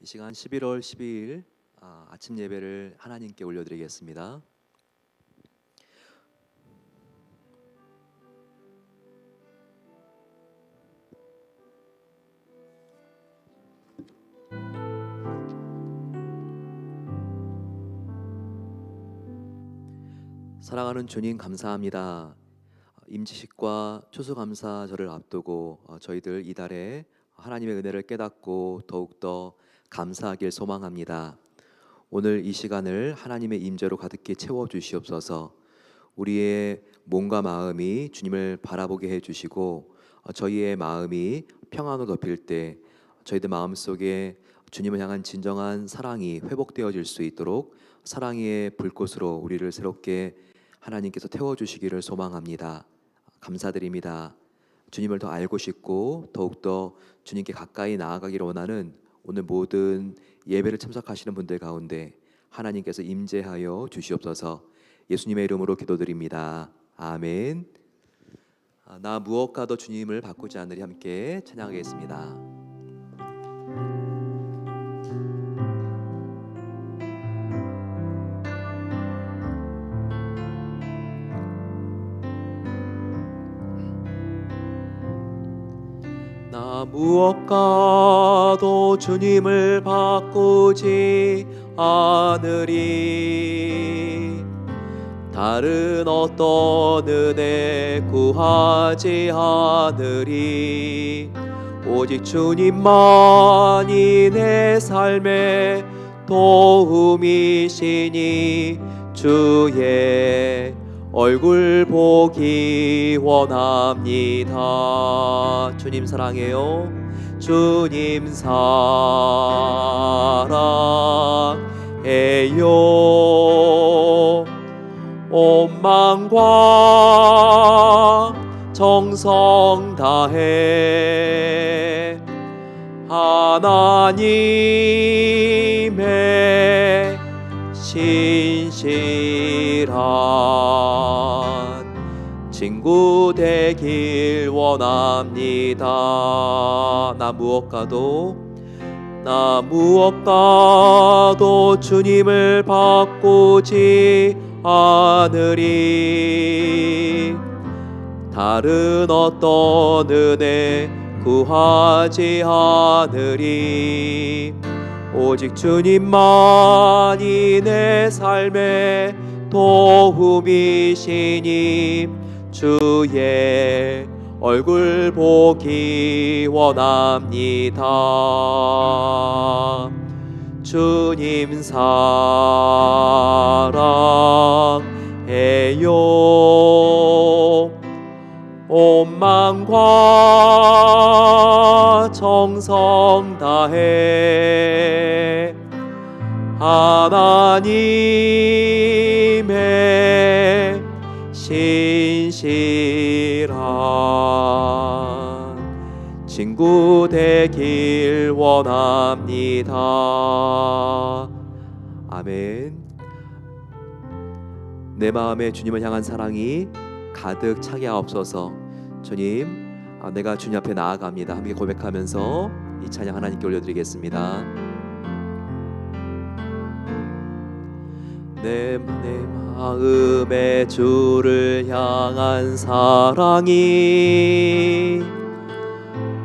이 시간 11월 12일 아침 예배를 하나님께 올려드리겠습니다. 사랑하는 주님, 감사합니다. 임지식과 추수감사절을 앞두고 저희들 이달에 하나님의 은혜를 깨닫고 더욱더 감사하길 소망합니다. 오늘 이 시간을 하나님의 임재로 가득히 채워주시옵소서. 우리의 몸과 마음이 주님을 바라보게 해주시고 저희의 마음이 평안으로 덮일 때 저희들 마음속에 주님을 향한 진정한 사랑이 회복되어질 수 있도록 사랑의 불꽃으로 우리를 새롭게 하나님께서 태워주시기를 소망합니다. 감사드립니다. 주님을 더 알고 싶고 더욱더 주님께 가까이 나아가기를 원하는 오늘 모든 예배를 참석하시는 분들 가운데 하나님께서 임재하여 주시옵소서. 예수님의 이름으로 기도드립니다. 아멘. 나 무엇과도 주님을 바꾸지 않으리 함께 찬양하겠습니다. 나 무엇과도 주님을 바꾸지 않으리. 다른 어떤 은혜 구하지 않으리. 오직 주님만이 내 삶의 도움이시니 주의 얼굴 보기 원합니다. 주님 사랑해요. 주님 사랑해요. 온 마음과 정성 다해 하나님의 신실한 친구 되길 원합니다. 나 무엇과도 주님을 바꾸지 않으리. 다른 어떤 은혜 구하지 않으리. 오직 주님만이 내 삶의 도움이시니 주의 얼굴 보기 원합니다. 주님 사랑해요. 온 마음과 정성 다해 하나님의 신실한 친구 되길 원합니다. 아멘. 내 마음에 주님을 향한 사랑이 가득 차게 하옵소서. 주님, 내가 주님 앞에 나아갑니다. 함께 고백하면서 이 찬양 하나님께 올려드리겠습니다. 내 마음에 주를 향한 사랑이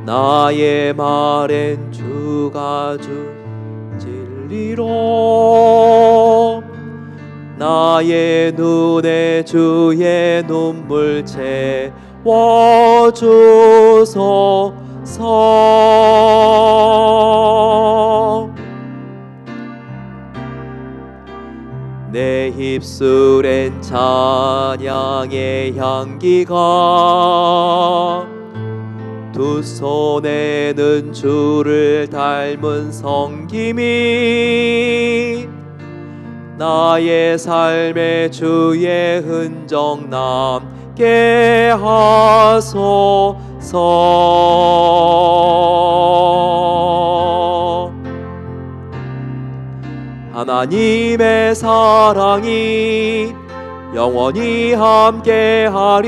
나의 말엔 주가 준 진리로 나의 눈에 주의 눈물 채워주소서. 내 입술엔 찬양의 향기가 두 손에는 주를 닮은 성김이 나의 삶에 주의 흔적 남게 하소서. 하나님의 사랑이 영원히 함께하리.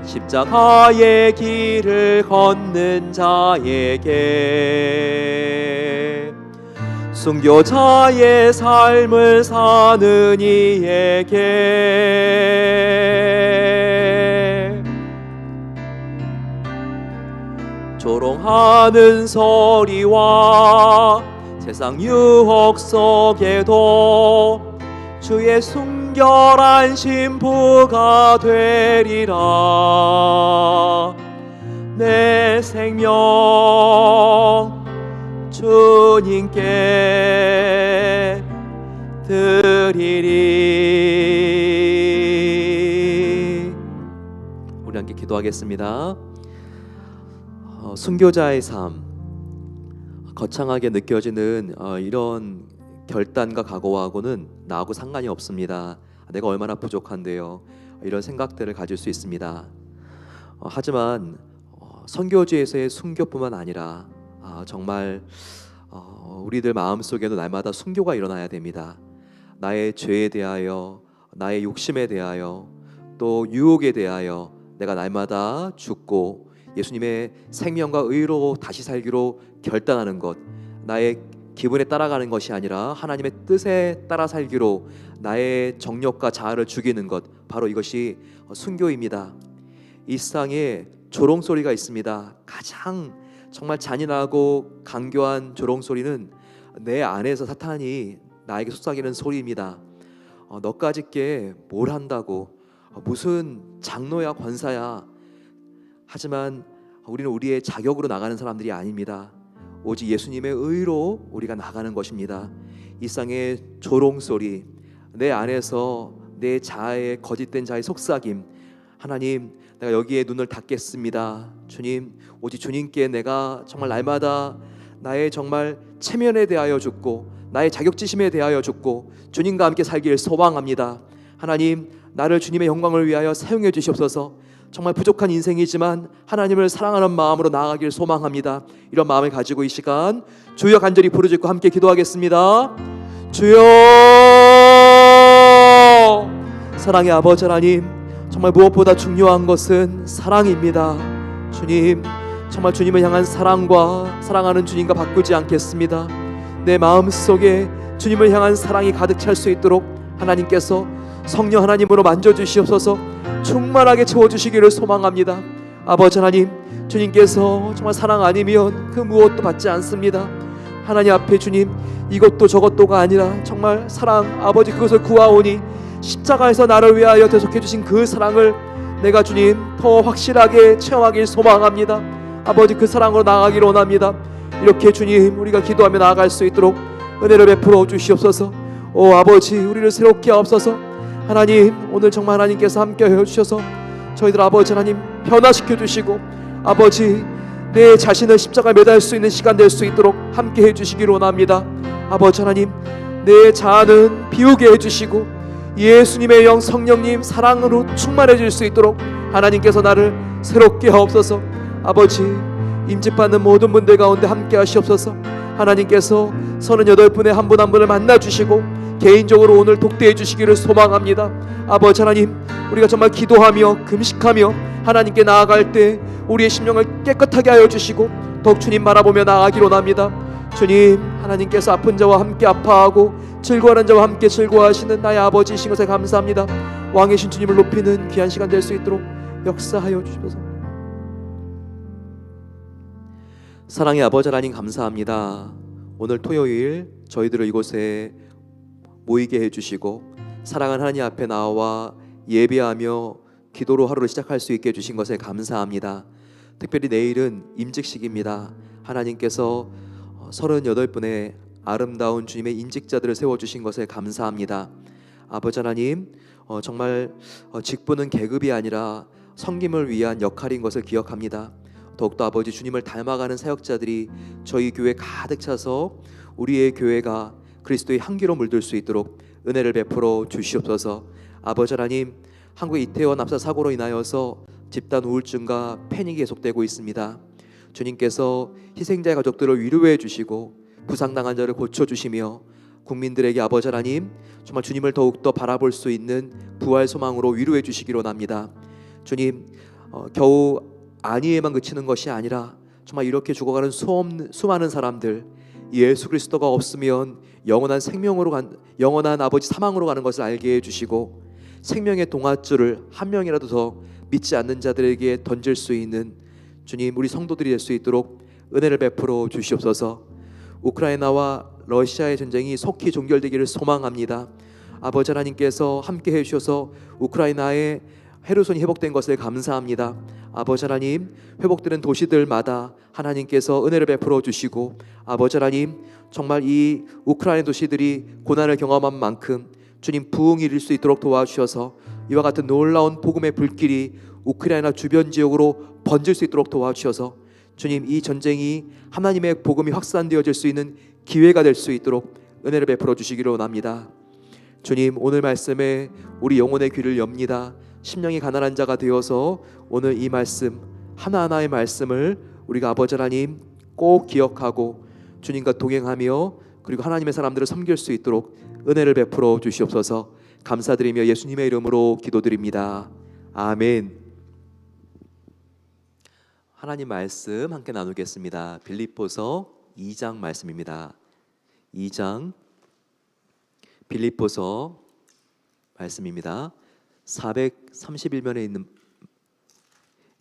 십자가의 길을 걷는 자에게, 순교자의 삶을 사는 이에게, 조롱하는 소리와 세상 유혹 속에도 주의 순결한 신부가 되리라. 내 생명 주님께 드리리. 우리 함께 기도하겠습니다. 순교자의 삶, 거창하게 느껴지는 이런 결단과 각오하고는 나하고 상관이 없습니다. 내가 얼마나 부족한데요, 이런 생각들을 가질 수 있습니다. 하지만 선교지에서의 순교뿐만 아니라 정말 우리들 마음속에도 날마다 순교가 일어나야 됩니다. 나의 죄에 대하여, 나의 욕심에 대하여, 또 유혹에 대하여 내가 날마다 죽고 예수님의 생명과 의로 다시 살기로 결단하는 것, 나의 기분에 따라가는 것이 아니라 하나님의 뜻에 따라 살기로 나의 정욕과 자아를 죽이는 것, 바로 이것이 순교입니다. 이 세상에 조롱소리가 있습니다. 가장 정말 잔인하고 간교한 조롱소리는 내 안에서 사탄이 나에게 속삭이는 소리입니다. 너까짓게 뭘 한다고, 무슨 장로야 권사야. 하지만 우리는 우리의 자격으로 나가는 사람들이 아닙니다. 오직 예수님의 의로 우리가 나가는 것입니다. 이 세상의 조롱소리, 내 안에서 내 자아의 거짓된 자의 속삭임, 하나님 내가 여기에 눈을 닫겠습니다. 주님, 오직 주님께 내가 정말 날마다 나의 정말 체면에 대하여 죽고 나의 자격지심에 대하여 죽고 주님과 함께 살기를 소망합니다. 하나님, 나를 주님의 영광을 위하여 사용해 주시옵소서. 정말 부족한 인생이지만 하나님을 사랑하는 마음으로 나아가길 소망합니다. 이런 마음을 가지고 이 시간 주여 간절히 부르짖고 함께 기도하겠습니다. 주여, 사랑의 아버지 하나님, 정말 무엇보다 중요한 것은 사랑입니다. 주님, 정말 주님을 향한 사랑과 사랑하는 주님과 바꾸지 않겠습니다. 내 마음속에 주님을 향한 사랑이 가득 찰 수 있도록 하나님께서 성령 하나님으로 만져주시옵소서. 충만하게 채워주시기를 소망합니다. 아버지 하나님, 주님께서 정말 사랑 아니면 그 무엇도 받지 않습니다. 하나님 앞에 주님, 이것도 저것도가 아니라 정말 사랑, 아버지 그것을 구하오니 십자가에서 나를 위하여 대속해 주신 그 사랑을 내가 주님 더 확실하게 체험하길 소망합니다. 아버지 그 사랑으로 나아가기를 원합니다. 이렇게 주님 우리가 기도하며 나아갈 수 있도록 은혜를 베풀어 주시옵소서. 오 아버지, 우리를 새롭게 하옵소서. 하나님, 오늘 정말 하나님께서 함께 해주셔서 저희들 아버지 하나님 변화시켜 주시고, 아버지 내 자신을 십자가에 매달 수 있는 시간 될 수 있도록 함께 해주시기를 원합니다. 아버지 하나님, 내 자아는 비우게 해주시고 예수님의 영 성령님 사랑으로 충만해질 수 있도록 하나님께서 나를 새롭게 하옵소서. 아버지, 임직받는 모든 분들 가운데 함께 하시옵소서. 하나님께서 38분의 한 분 한 분을 만나주시고 개인적으로 오늘 독대해 주시기를 소망합니다. 아버지 하나님, 우리가 정말 기도하며 금식하며 하나님께 나아갈 때 우리의 심령을 깨끗하게 하여 주시고 더욱 주님 바라보며 나아가기를 원합니다. 주님, 하나님께서 아픈 자와 함께 아파하고 즐거워하는 자와 함께 즐거워하시는 나의 아버지이신 것에 감사합니다. 왕이신 주님을 높이는 귀한 시간 될 수 있도록 역사하여 주시옵소서. 사랑의 아버지 하나님, 감사합니다. 오늘 토요일 저희들을 이곳에 모이게 해주시고 사랑하는 하나님 앞에 나와 예배하며 기도로 하루를 시작할 수 있게 해주신 것에 감사합니다. 특별히 내일은 임직식입니다. 하나님께서 38분의 아름다운 주님의 임직자들을 세워주신 것에 감사합니다. 아버지 하나님, 정말 직분은 계급이 아니라 섬김을 위한 역할인 것을 기억합니다. 더욱더 아버지 주님을 닮아가는 사역자들이 저희 교회에 가득 차서 우리의 교회가 그리스도의 향기로 물들 수 있도록 은혜를 베풀어 주시옵소서. 아버지 하나님, 한국의 이태원 압사 사고로 인하여서 집단 우울증과 패닉이 계속되고 있습니다. 주님께서 희생자의 가족들을 위로해 주시고 부상당한 자를 고쳐주시며 국민들에게 아버지 하나님 정말 주님을 더욱더 바라볼 수 있는 부활 소망으로 위로해 주시기로 합니다. 주님, 겨우 안위에만 그치는 것이 아니라 정말 이렇게 죽어가는 수많은 사람들, 예수 그리스도가 없으면 영원한 생명으로 영원한 아버지 사망으로 가는 것을 알게 해주시고, 생명의 동아줄을 한 명이라도 더 믿지 않는 자들에게 던질 수 있는 주님, 우리 성도들이 될 수 있도록 은혜를 베풀어 주시옵소서. 우크라이나와 러시아의 전쟁이 속히 종결되기를 소망합니다. 아버지 하나님께서 함께 해주셔서 우크라이나의 헤르손이 회복된 것을 감사합니다. 아버지 하나님, 회복되는 도시들마다 하나님께서 은혜를 베풀어 주시고, 아버지 하나님, 정말 이 우크라이나 도시들이 고난을 경험한 만큼 주님 부흥이 이룰 수 있도록 도와주셔서 이와 같은 놀라운 복음의 불길이 우크라이나 주변 지역으로 번질 수 있도록 도와주셔서 주님, 이 전쟁이 하나님의 복음이 확산되어질 수 있는 기회가 될 수 있도록 은혜를 베풀어 주시기를 원합니다. 주님, 오늘 말씀에 우리 영혼의 귀를 엽니다. 심령이 가난한 자가 되어서 오늘 이 말씀 하나하나의 말씀을 우리가 아버지 하나님 꼭 기억하고 주님과 동행하며 그리고 하나님의 사람들을 섬길 수 있도록 은혜를 베풀어 주시옵소서. 감사드리며 예수님의 이름으로 기도드립니다. 아멘. 하나님 말씀 함께 나누겠습니다. 빌립보서 2장 말씀입니다. 2장 빌립보서 말씀입니다. 431면에 있는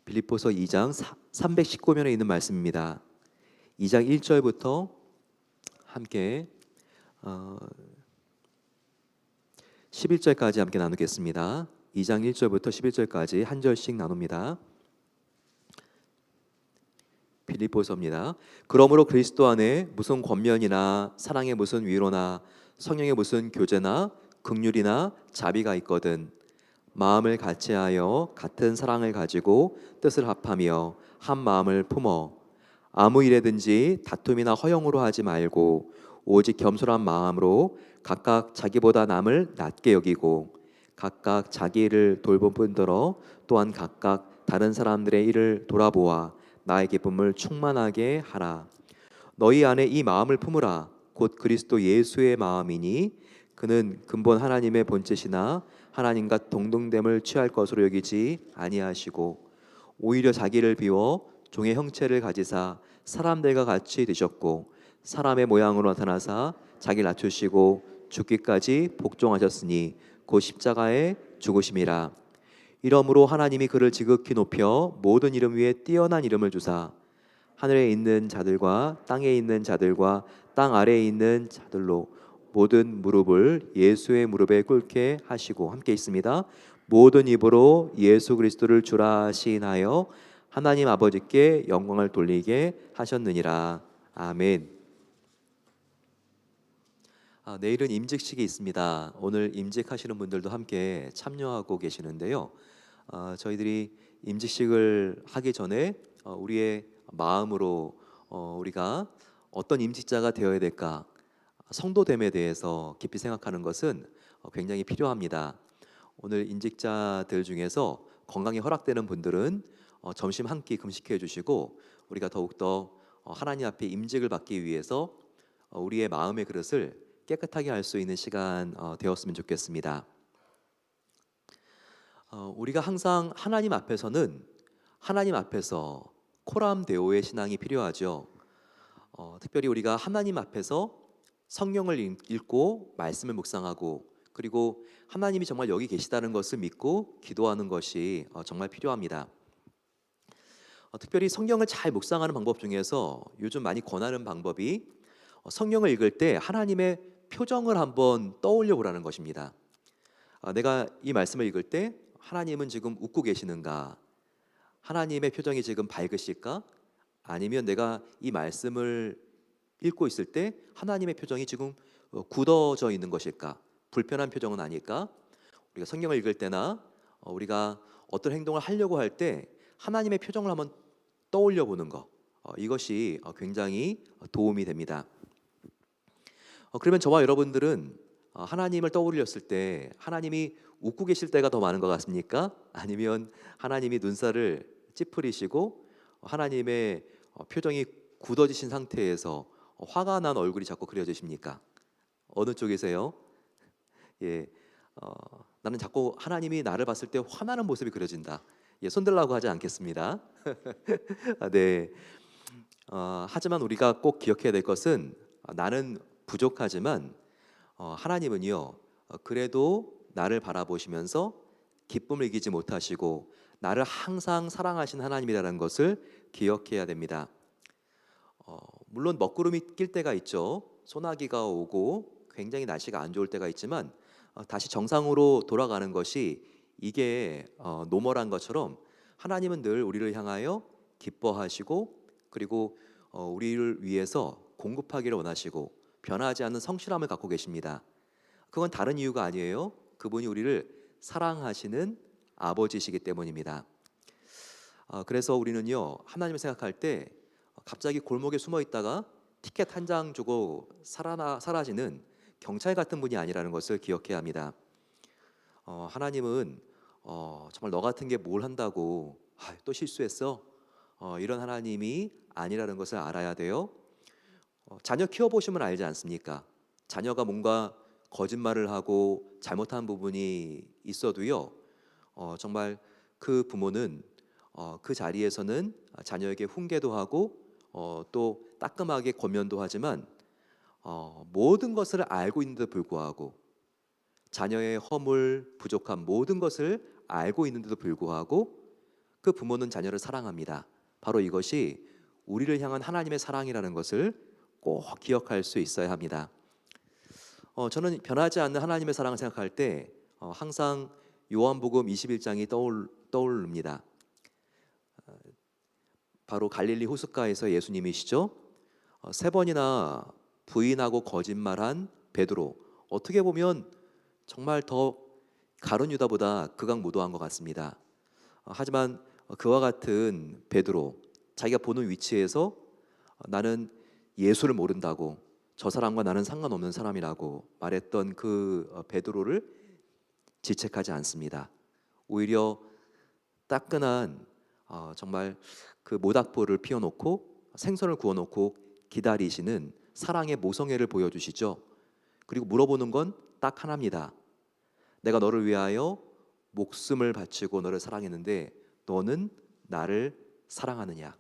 빌립보서 2장 319면에 있는 말씀입니다. 2장 1절부터 함께 11절까지 함께 나누겠습니다. 2장 1절부터 11절까지 한 절씩 나눕니다. 빌립보서입니다. 그러므로 그리스도 안에 무슨 권면이나 사랑의 무슨 위로나 성령의 무슨 교제나 긍휼이나 자비가 있거든 마음을 같이하여 같은 사랑을 가지고 뜻을 합하며 한 마음을 품어 아무 일에든지 다툼이나 허영으로 하지 말고 오직 겸손한 마음으로 각각 자기보다 남을 낮게 여기고 각각 자기 일을 돌볼 뿐더러 또한 각각 다른 사람들의 일을 돌아보아 나의 기쁨을 충만하게 하라. 너희 안에 이 마음을 품으라. 곧 그리스도 예수의 마음이니 그는 근본 하나님의 본체시나 하나님과 동등됨을 취할 것으로 여기지 아니하시고 오히려 자기를 비워 종의 형체를 가지사 사람들과 같이 되셨고 사람의 모양으로 나타나사 자기를 낮추시고 죽기까지 복종하셨으니 곧 십자가에 죽으심이라. 이러므로 하나님이 그를 지극히 높여 모든 이름 위에 뛰어난 이름을 주사 하늘에 있는 자들과 땅에 있는 자들과 땅 아래에 있는 자들로 모든 무릎을 예수의 무릎에 꿇게 하시고, 함께 있습니다. 모든 입으로 예수 그리스도를 주라 시인하여 하나님 아버지께 영광을 돌리게 하셨느니라. 아멘. 내일은 임직식이 있습니다. 오늘 임직하시는 분들도 함께 참여하고 계시는데요. 저희들이 임직식을 하기 전에 우리의 마음으로 우리가 어떤 임직자가 되어야 될까, 성도됨에 대해서 깊이 생각하는 것은 굉장히 필요합니다. 오늘 임직자들 중에서 건강이 허락되는 분들은 점심 한 끼 금식해 주시고 우리가 더욱더 하나님 앞에 임직을 받기 위해서 우리의 마음의 그릇을 깨끗하게 할 수 있는 시간 되었으면 좋겠습니다. 우리가 항상 하나님 앞에서는 하나님 앞에서 코람 데오의 신앙이 필요하죠. 특별히 우리가 하나님 앞에서 성경을 읽고 말씀을 묵상하고 그리고 하나님이 정말 여기 계시다는 것을 믿고 기도하는 것이 정말 필요합니다. 특별히 성경을 잘 묵상하는 방법 중에서 요즘 많이 권하는 방법이 성경을 읽을 때 하나님의 표정을 한번 떠올려 보라는 것입니다. 내가 이 말씀을 읽을 때 하나님은 지금 웃고 계시는가? 하나님의 표정이 지금 밝으실까? 아니면 내가 이 말씀을 읽고 있을 때 하나님의 표정이 지금 굳어져 있는 것일까? 불편한 표정은 아닐까? 우리가 성경을 읽을 때나 우리가 어떤 행동을 하려고 할 때 하나님의 표정을 한번 떠올려 보는 것, 이것이 굉장히 도움이 됩니다. 그러면 저와 여러분들은 하나님을 떠올렸을 때 하나님이 웃고 계실 때가 더 많은 것 같습니까? 아니면 하나님이 눈살을 찌푸리시고 하나님의 표정이 굳어지신 상태에서 화가 난 얼굴이 자꾸 그려지십니까? 어느 쪽이세요? 나는 자꾸 하나님이 나를 봤을 때 화나는 모습이 그려진다. 예, 손들라고 하지 않겠습니다. 네. 하지만 우리가 꼭 기억해야 될 것은 나는 부족하지만 하나님은요 그래도 나를 바라보시면서 기쁨을 이기지 못하시고 나를 항상 사랑하신 하나님이라는 것을 기억해야 됩니다. 물론 먹구름이 낄 때가 있죠. 소나기가 오고 굉장히 날씨가 안 좋을 때가 있지만 다시 정상으로 돌아가는 것이 이게 노멀한 것처럼 하나님은 늘 우리를 향하여 기뻐하시고 그리고 우리를 위해서 공급하기를 원하시고 변하지 않는 성실함을 갖고 계십니다. 그건 다른 이유가 아니에요. 그분이 우리를 사랑하시는 아버지시기 때문입니다. 그래서 우리는요 하나님을 생각할 때 갑자기 골목에 숨어 있다가 티켓 한 장 주고 사라지는 경찰 같은 분이 아니라는 것을 기억해야 합니다. 하나님은 정말 너 같은 게 뭘 한다고 또 실수했어 이런 하나님이 아니라는 것을 알아야 돼요. 자녀 키워보시면 알지 않습니까? 자녀가 뭔가 거짓말을 하고 잘못한 부분이 있어도요 정말 그 부모는 그 자리에서는 자녀에게 훈계도 하고 또 따끔하게 권면도 하지만 모든 것을 알고 있는데도 불구하고 자녀의 허물, 부족한 모든 것을 알고 있는데도 불구하고 그 부모는 자녀를 사랑합니다. 바로 이것이 우리를 향한 하나님의 사랑이라는 것을 꼭 기억할 수 있어야 합니다. 저는 변하지 않는 하나님의 사랑을 생각할 때 항상 요한복음 21장이 떠오릅니다. 바로 갈릴리 호숫가에서 예수님이시죠. 세 번이나 부인하고 거짓말한 베드로, 어떻게 보면 정말 더 가룟 유다보다 극악무도한 것 같습니다. 하지만 그와 같은 베드로, 자기가 보는 위치에서 나는 예수를 모른다고, 저 사람과 나는 상관없는 사람이라고 말했던 그 베드로를 지책하지 않습니다. 오히려 따끈한 정말 그 모닥불을 피워놓고 생선을 구워놓고 기다리시는 사랑의 모성애를 보여주시죠. 그리고 물어보는 건 딱 하나입니다. 내가 너를 위하여 목숨을 바치고 너를 사랑했는데 너는 나를 사랑하느냐?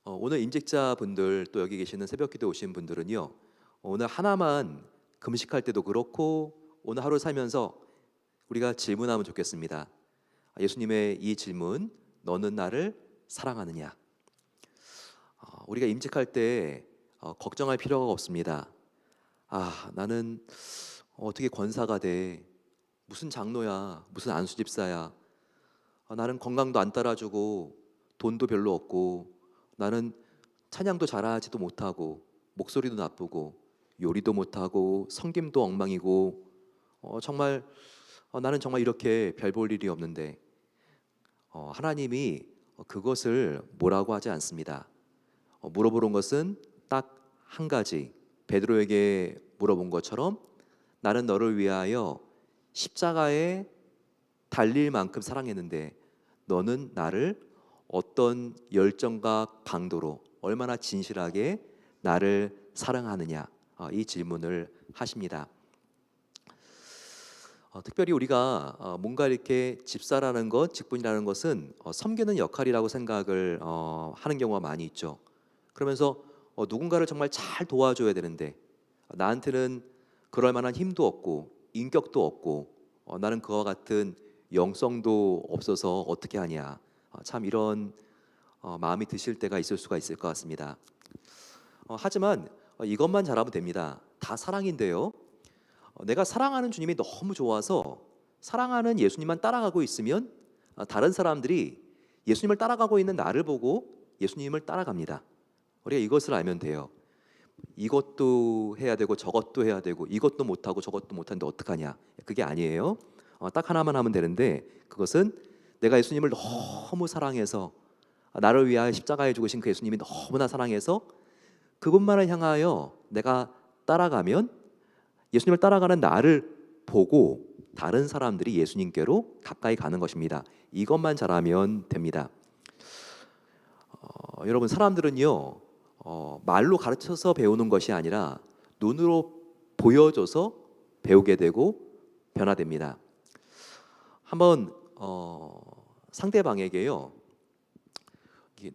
오늘 임직자분들 또 여기 계시는 새벽기도 오신 분들은요 오늘 하나만 금식할 때도 그렇고 오늘 하루 살면서 우리가 질문하면 좋겠습니다. 예수님의 이 질문, 너는 나를 사랑하느냐? 우리가 임직할 때 걱정할 필요가 없습니다. 나는 어떻게 권사가 돼? 무슨 장로야? 무슨 안수집사야? 나는 건강도 안 따라주고 돈도 별로 없고 나는 찬양도 잘하지도 못하고 목소리도 나쁘고 요리도 못하고 섬김도 엉망이고 정말 나는 정말 이렇게 별 볼 일이 없는데 하나님이 그것을 뭐라고 하지 않습니다. 물어보는 것은 딱 한 가지, 베드로에게 물어본 것처럼 나는 너를 위하여 십자가에 달릴 만큼 사랑했는데 너는 나를 어떤 열정과 강도로 얼마나 진실하게 나를 사랑하느냐, 이 질문을 하십니다. 특별히 우리가 뭔가 이렇게 집사라는 것, 직분이라는 것은 섬기는 역할이라고 생각을 하는 경우가 많이 있죠. 그러면서 누군가를 정말 잘 도와줘야 되는데 나한테는 그럴 만한 힘도 없고 인격도 없고 나는 그와 같은 영성도 없어서 어떻게 하냐, 참 이런 마음이 드실 때가 있을 수가 있을 것 같습니다. 하지만 이것만 잘하면 됩니다. 다 사랑인데요. 내가 사랑하는 주님이 너무 좋아서 사랑하는 예수님만 따라가고 있으면 다른 사람들이 예수님을 따라가고 있는 나를 보고 예수님을 따라갑니다. 우리가 이것을 알면 돼요. 이것도 해야 되고 저것도 해야 되고 이것도 못하고 저것도 못하는데 어떡하냐, 그게 아니에요. 딱 하나만 하면 되는데 그것은 내가 예수님을 너무 사랑해서 나를 위하여 십자가에 죽으신 그 예수님이 너무나 사랑해서 그분만을 향하여 내가 따라가면 예수님을 따라가는 나를 보고 다른 사람들이 예수님께로 가까이 가는 것입니다. 이것만 잘하면 됩니다. 여러분, 사람들은요 말로 가르쳐서 배우는 것이 아니라 눈으로 보여줘서 배우게 되고 변화됩니다. 한번 상대방에게요,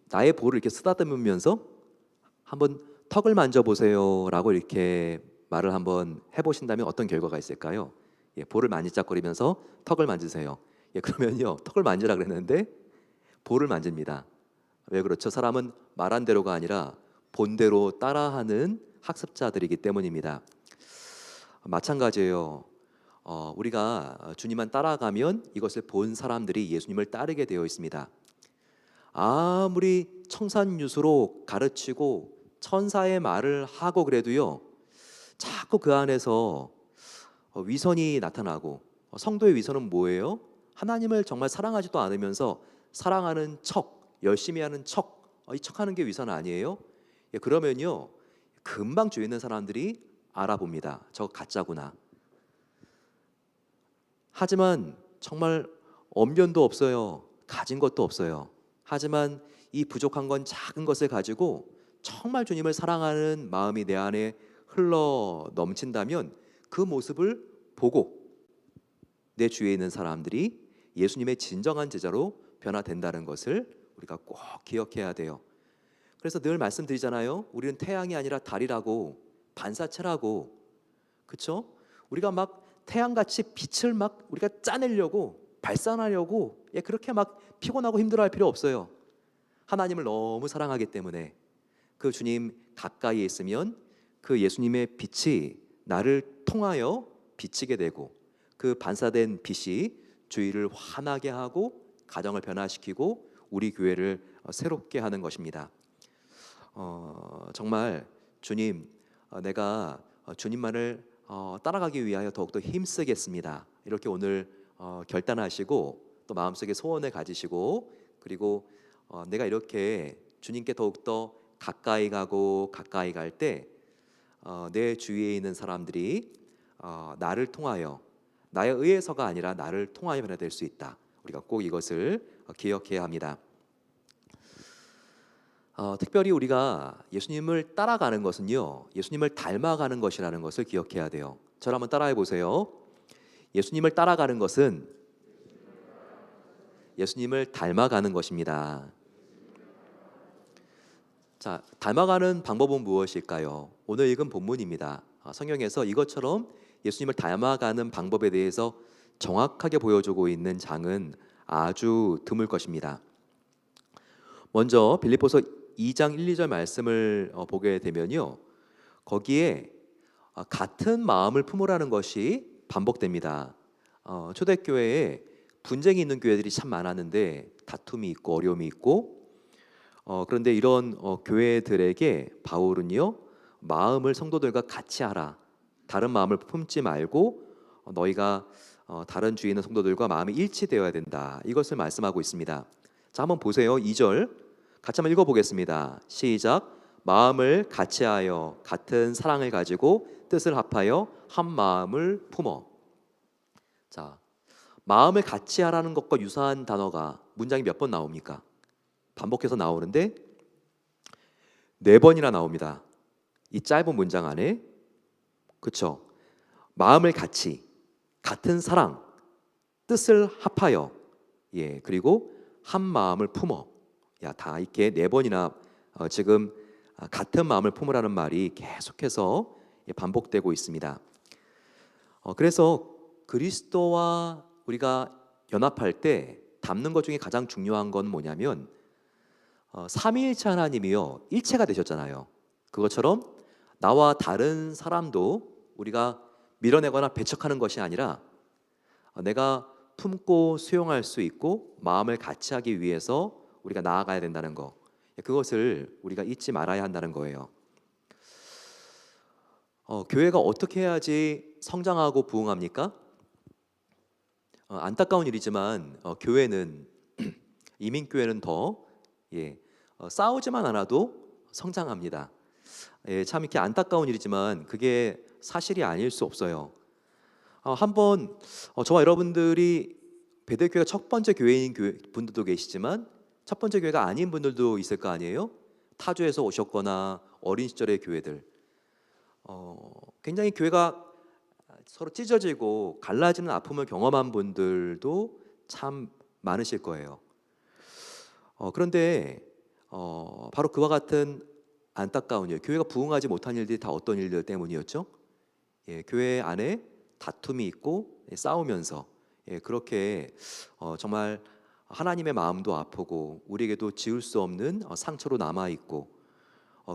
나의 볼을 이렇게 쓰다듬으면서 한번 턱을 만져보세요라고 이렇게 말을 한번 해보신다면 어떤 결과가 있을까요? 볼을 만지작거리면서 턱을 만지세요. 그러면요, 턱을 만지라 그랬는데 볼을 만집니다. 왜 그렇죠? 사람은 말한 대로가 아니라 본대로 따라하는 학습자들이기 때문입니다. 마찬가지예요. 우리가 주님만 따라가면 이것을 본 사람들이 예수님을 따르게 되어 있습니다. 아무리 청산유수로 가르치고 천사의 말을 하고 그래도요, 자꾸 그 안에서 위선이 나타나고, 성도의 위선은 뭐예요? 하나님을 정말 사랑하지도 않으면서 사랑하는 척, 열심히 하는 척, 이 척하는 게 위선 아니에요? 그러면요, 금방 주위에 있는 사람들이 알아봅니다. 저거 가짜구나. 하지만 정말 언변도 없어요. 가진 것도 없어요. 하지만 이 부족한 건 작은 것을 가지고 정말 주님을 사랑하는 마음이 내 안에 흘러 넘친다면 그 모습을 보고 내 주위에 있는 사람들이 예수님의 진정한 제자로 변화된다는 것을 우리가 꼭 기억해야 돼요. 그래서 늘 말씀드리잖아요. 우리는 태양이 아니라 달이라고, 반사체라고. 그렇죠? 우리가 막 태양같이 빛을 막 우리가 짜내려고, 발산하려고 그렇게 막 피곤하고 힘들어할 필요 없어요. 하나님을 너무 사랑하기 때문에 그 주님 가까이에 있으면 그 예수님의 빛이 나를 통하여 비치게 되고, 그 반사된 빛이 주위를 환하게 하고 가정을 변화시키고 우리 교회를 새롭게 하는 것입니다. 정말 주님, 내가 주님만을 따라가기 위하여 더욱더 힘쓰겠습니다. 이렇게 오늘 결단하시고 또 마음속에 소원을 가지시고, 그리고 내가 이렇게 주님께 더욱더 가까이 가고 가까이 갈 때 내 주위에 있는 사람들이 나를 통하여, 나에 의해서가 아니라 나를 통하여 변화될 수 있다. 우리가 꼭 이것을 기억해야 합니다. 특별히 우리가 예수님을 따라가는 것은요, 예수님을 닮아가는 것이라는 것을 기억해야 돼요. 저를 한번 따라해 보세요. 예수님을 따라가는 것은 예수님을 닮아가는 것입니다. 자, 닮아가는 방법은 무엇일까요? 오늘 읽은 본문입니다. 성경에서 이것처럼 예수님을 닮아가는 방법에 대해서 정확하게 보여주고 있는 장은 아주 드물 것입니다. 먼저 빌립보서 2장 1, 2절 말씀을 보게 되면요, 거기에 같은 마음을 품으라는 것이 반복됩니다. 초대교회에 분쟁이 있는 교회들이 참 많았는데 다툼이 있고 어려움이 있고, 그런데 이런 교회들에게 바울은요, 마음을 성도들과 같이 하라, 다른 마음을 품지 말고 너희가 다른 주위에 있는 성도들과 마음이 일치되어야 된다, 이것을 말씀하고 있습니다. 자, 한번 보세요. 2절 같이 한번 읽어보겠습니다. 시작. 마음을 같이하여 같은 사랑을 가지고 뜻을 합하여 한 마음을 품어. 자, 마음을 같이하라는 것과 유사한 단어가 문장이 몇 번 나옵니까? 반복해서 나오는데 4번이나 나옵니다. 이 짧은 문장 안에. 그렇죠? 마음을 같이, 같은 사랑, 뜻을 합하여, 그리고 한 마음을 품어. 다 이렇게 4번이나 지금 같은 마음을 품으라는 말이 계속해서 반복되고 있습니다. 그래서 그리스도와 우리가 연합할 때 담는 것 중에 가장 중요한 건 뭐냐면 삼위일체 하나님이요, 일체가 되셨잖아요. 그것처럼 나와 다른 사람도 우리가 밀어내거나 배척하는 것이 아니라 내가 품고 수용할 수 있고 마음을 같이 하기 위해서 우리가 나아가야 된다는 거, 그것을 우리가 잊지 말아야 한다는 거예요. 교회가 어떻게 해야지 성장하고 부흥합니까? 안타까운 일이지만 교회는 이민교회는 더 싸우지만 않아도 성장합니다. 참 이렇게 안타까운 일이지만 그게 사실이 아닐 수 없어요. 한번 저와 여러분들이 베델교회가 첫 번째 교회인 분들도 계시지만 첫 번째 교회가 아닌 분들도 있을 거 아니에요? 타주에서 오셨거나 어린 시절의 교회들, 굉장히 교회가 서로 찢어지고 갈라지는 아픔을 경험한 분들도 참 많으실 거예요. 그런데 바로 그와 같은 안타까운 일, 교회가 부흥하지 못한 일들이 다 어떤 일들 때문이었죠? 교회 안에 다툼이 있고 싸우면서 그렇게 정말 하나님의 마음도 아프고 우리에게도 지울 수 없는 상처로 남아 있고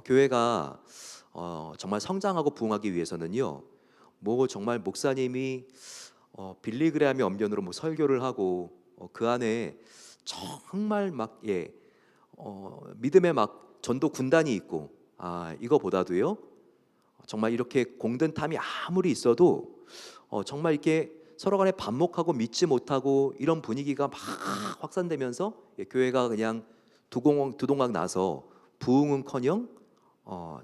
교회가 정말 성장하고 부흥하기 위해서는요, 뭐 정말 목사님이 빌리그레함의 언변으로 뭐 설교를 하고 그 안에 정말 막 믿음의 막 전도 군단이 있고 이거보다도요 정말 이렇게 공든 탐이 아무리 있어도 정말 이렇게 서로 간에 반목하고 믿지 못하고 이런 분위기가 막 확산되면서 교회가 그냥 두동강 나서 부흥은커녕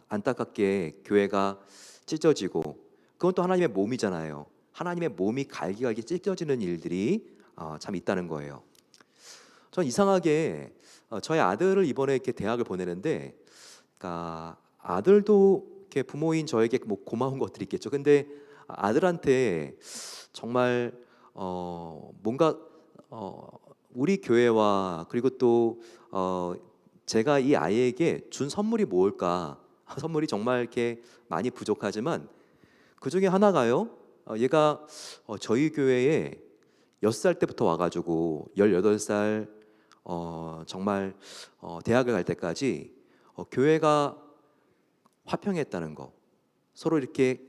안타깝게 교회가 찢어지고, 그건 또 하나님의 몸이잖아요. 하나님의 몸이 갈기갈기 찢어지는 일들이 참 있다는 거예요. 전 이상하게 저희 아들을 이번에 이렇게 대학을 보내는데, 그러니까 아들도 이렇게 부모인 저에게 뭐 고마운 것들이 있겠죠. 근데 아들한테 정말 뭔가 우리 교회와 그리고 또 제가 이 아이에게 준 선물이 뭘까? 선물이 정말 이렇게 많이 부족하지만 그 중에 하나가요. 얘가 저희 교회에 6살 때부터 와가지고 18살 정말 대학을 갈 때까지 교회가 화평했다는 거, 서로 이렇게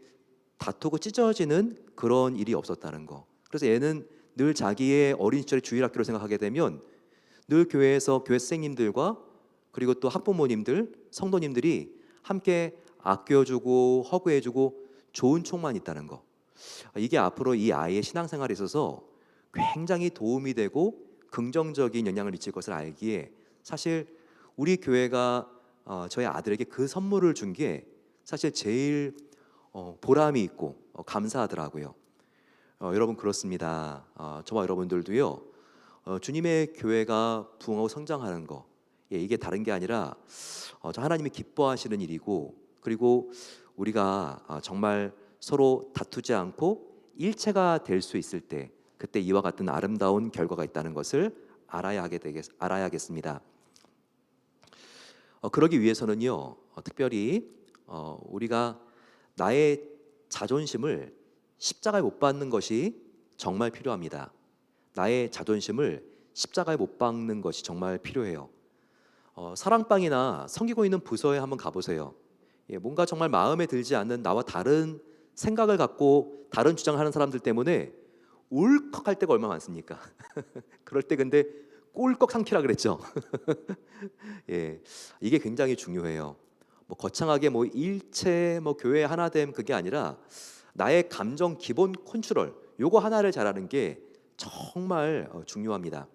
다투고 찢어지는 그런 일이 없었다는 거. 그래서 얘는 늘 자기의 어린 시절의 주일학교를 생각하게 되면 늘 교회에서 교회 선생님들과 그리고 또 학부모님들, 성도님들이 함께 아껴주고 허구해주고 좋은 촉만 있다는 거. 이게 앞으로 이 아이의 신앙생활에 있어서 굉장히 도움이 되고 긍정적인 영향을 미칠 것을 알기에 사실 우리 교회가 저희 아들에게 그 선물을 준 게 사실 제일 보람이 있고 감사하더라고요. 여러분 그렇습니다. 저와 여러분들도요, 주님의 교회가 부흥하고 성장하는 거, 이게 다른 게 아니라 하나님이 기뻐하시는 일이고, 그리고 우리가 정말 서로 다투지 않고 일체가 될 수 있을 때 그때 이와 같은 아름다운 결과가 있다는 것을 알아야겠습니다. 그러기 위해서는요, 특별히 우리가 나의 자존심을 십자가에 못 박는 것이 정말 필요합니다. 나의 자존심을 십자가에 못 박는 것이 정말 필요해요. 사랑방이나 섬기고 있는 부서에 한번 가보세요. 뭔가 정말 마음에 들지 않는 나와 다른 생각을 갖고 다른 주장을 하는 사람들 때문에 울컥할 때가 얼마나 많습니까? 그럴 때 근데 꿀꺽 삼키라 그랬죠. 이게 굉장히 중요해요. 뭐 거창하게 뭐 일체 뭐 교회 하나됨 그게 아니라 나의 감정 기본 컨트롤, 요거 하나를 잘하는 게 정말 중요합니다.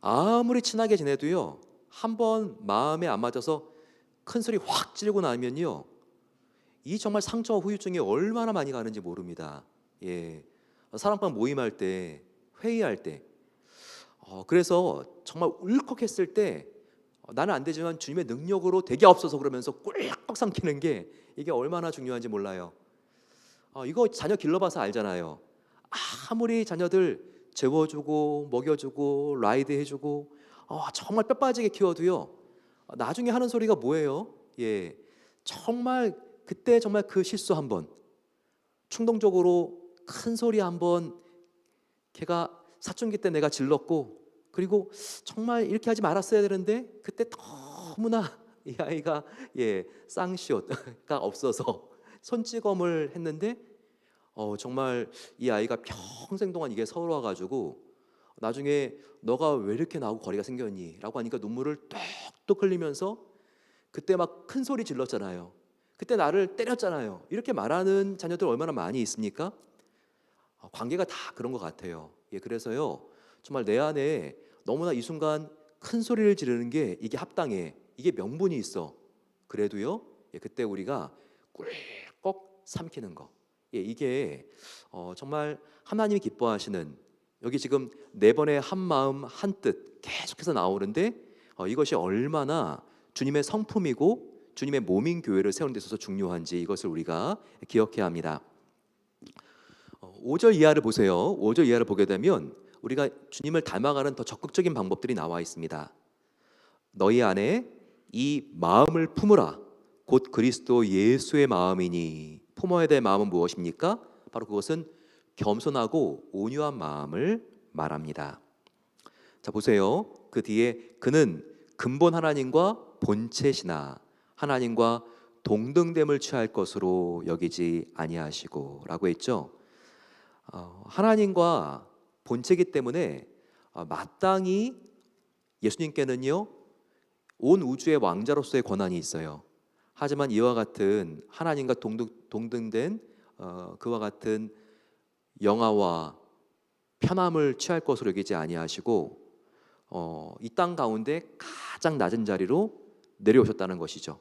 아무리 친하게 지내도요, 한번 마음에 안 맞아서 큰 소리 확 지르고 나면요, 이 정말 상처와 후유증이 얼마나 많이 가는지 모릅니다. 사랑방 모임할 때, 회의할 때, 그래서 정말 울컥했을 때 나는 안 되지만 주님의 능력으로 되게 없어서 그러면서 꿀꺽 삼키는 게 이게 얼마나 중요한지 몰라요. 이거 자녀 길러봐서 알잖아요. 아무리 자녀들 재워주고 먹여주고 라이드 해주고 정말 뼈 빠지게 키워도요, 나중에 하는 소리가 뭐예요? 정말 그때 정말 그 실수 한번, 충동적으로 큰 소리 한번 걔가 사춘기 때 내가 질렀고, 그리고 정말 이렇게 하지 말았어야 되는데 그때 너무나 이 아이가 쌍시옷가 없어서 손찌검을 했는데 정말 이 아이가 평생 동안 이게 서러워가지고 나중에 너가 왜 이렇게 나하고 거리가 생겼니? 라고 하니까 눈물을 뚝뚝 흘리면서 그때 막 큰 소리 질렀잖아요. 그때 나를 때렸잖아요. 이렇게 말하는 자녀들 얼마나 많이 있습니까? 관계가 다 그런 것 같아요. 그래서요, 정말 내 안에 너무나 이 순간 큰 소리를 지르는 게 이게 합당해, 이게 명분이 있어. 그래도요, 그때 우리가 꿀꺽 삼키는 거, 이게 정말 하나님이 기뻐하시는, 여기 지금 4번의 한 마음 한 뜻 계속해서 나오는데 이것이 얼마나 주님의 성품이고 주님의 몸인 교회를 세우는 데 있어서 중요한지 이것을 우리가 기억해야 합니다. 5절 이하를 보세요. 5절 이하를 보게 되면 우리가 주님을 닮아가는 더 적극적인 방법들이 나와 있습니다. 너희 안에 이 마음을 품으라. 곧 그리스도 예수의 마음이니. 품어야 될 마음은 무엇입니까? 바로 그것은 겸손하고 온유한 마음을 말합니다. 자, 보세요. 그 뒤에 그는 근본 하나님과 본체시나 하나님과 동등됨을 취할 것으로 여기지 아니하시고 라고 했죠. 하나님과 본체이기 때문에 마땅히 예수님께는요 온 우주의 왕자로서의 권한이 있어요. 하지만 이와 같은 하나님과 동등된 그와 같은 영화와 편함을 취할 것으로 여기지 아니하시고 이 땅 가운데 가장 낮은 자리로 내려오셨다는 것이죠.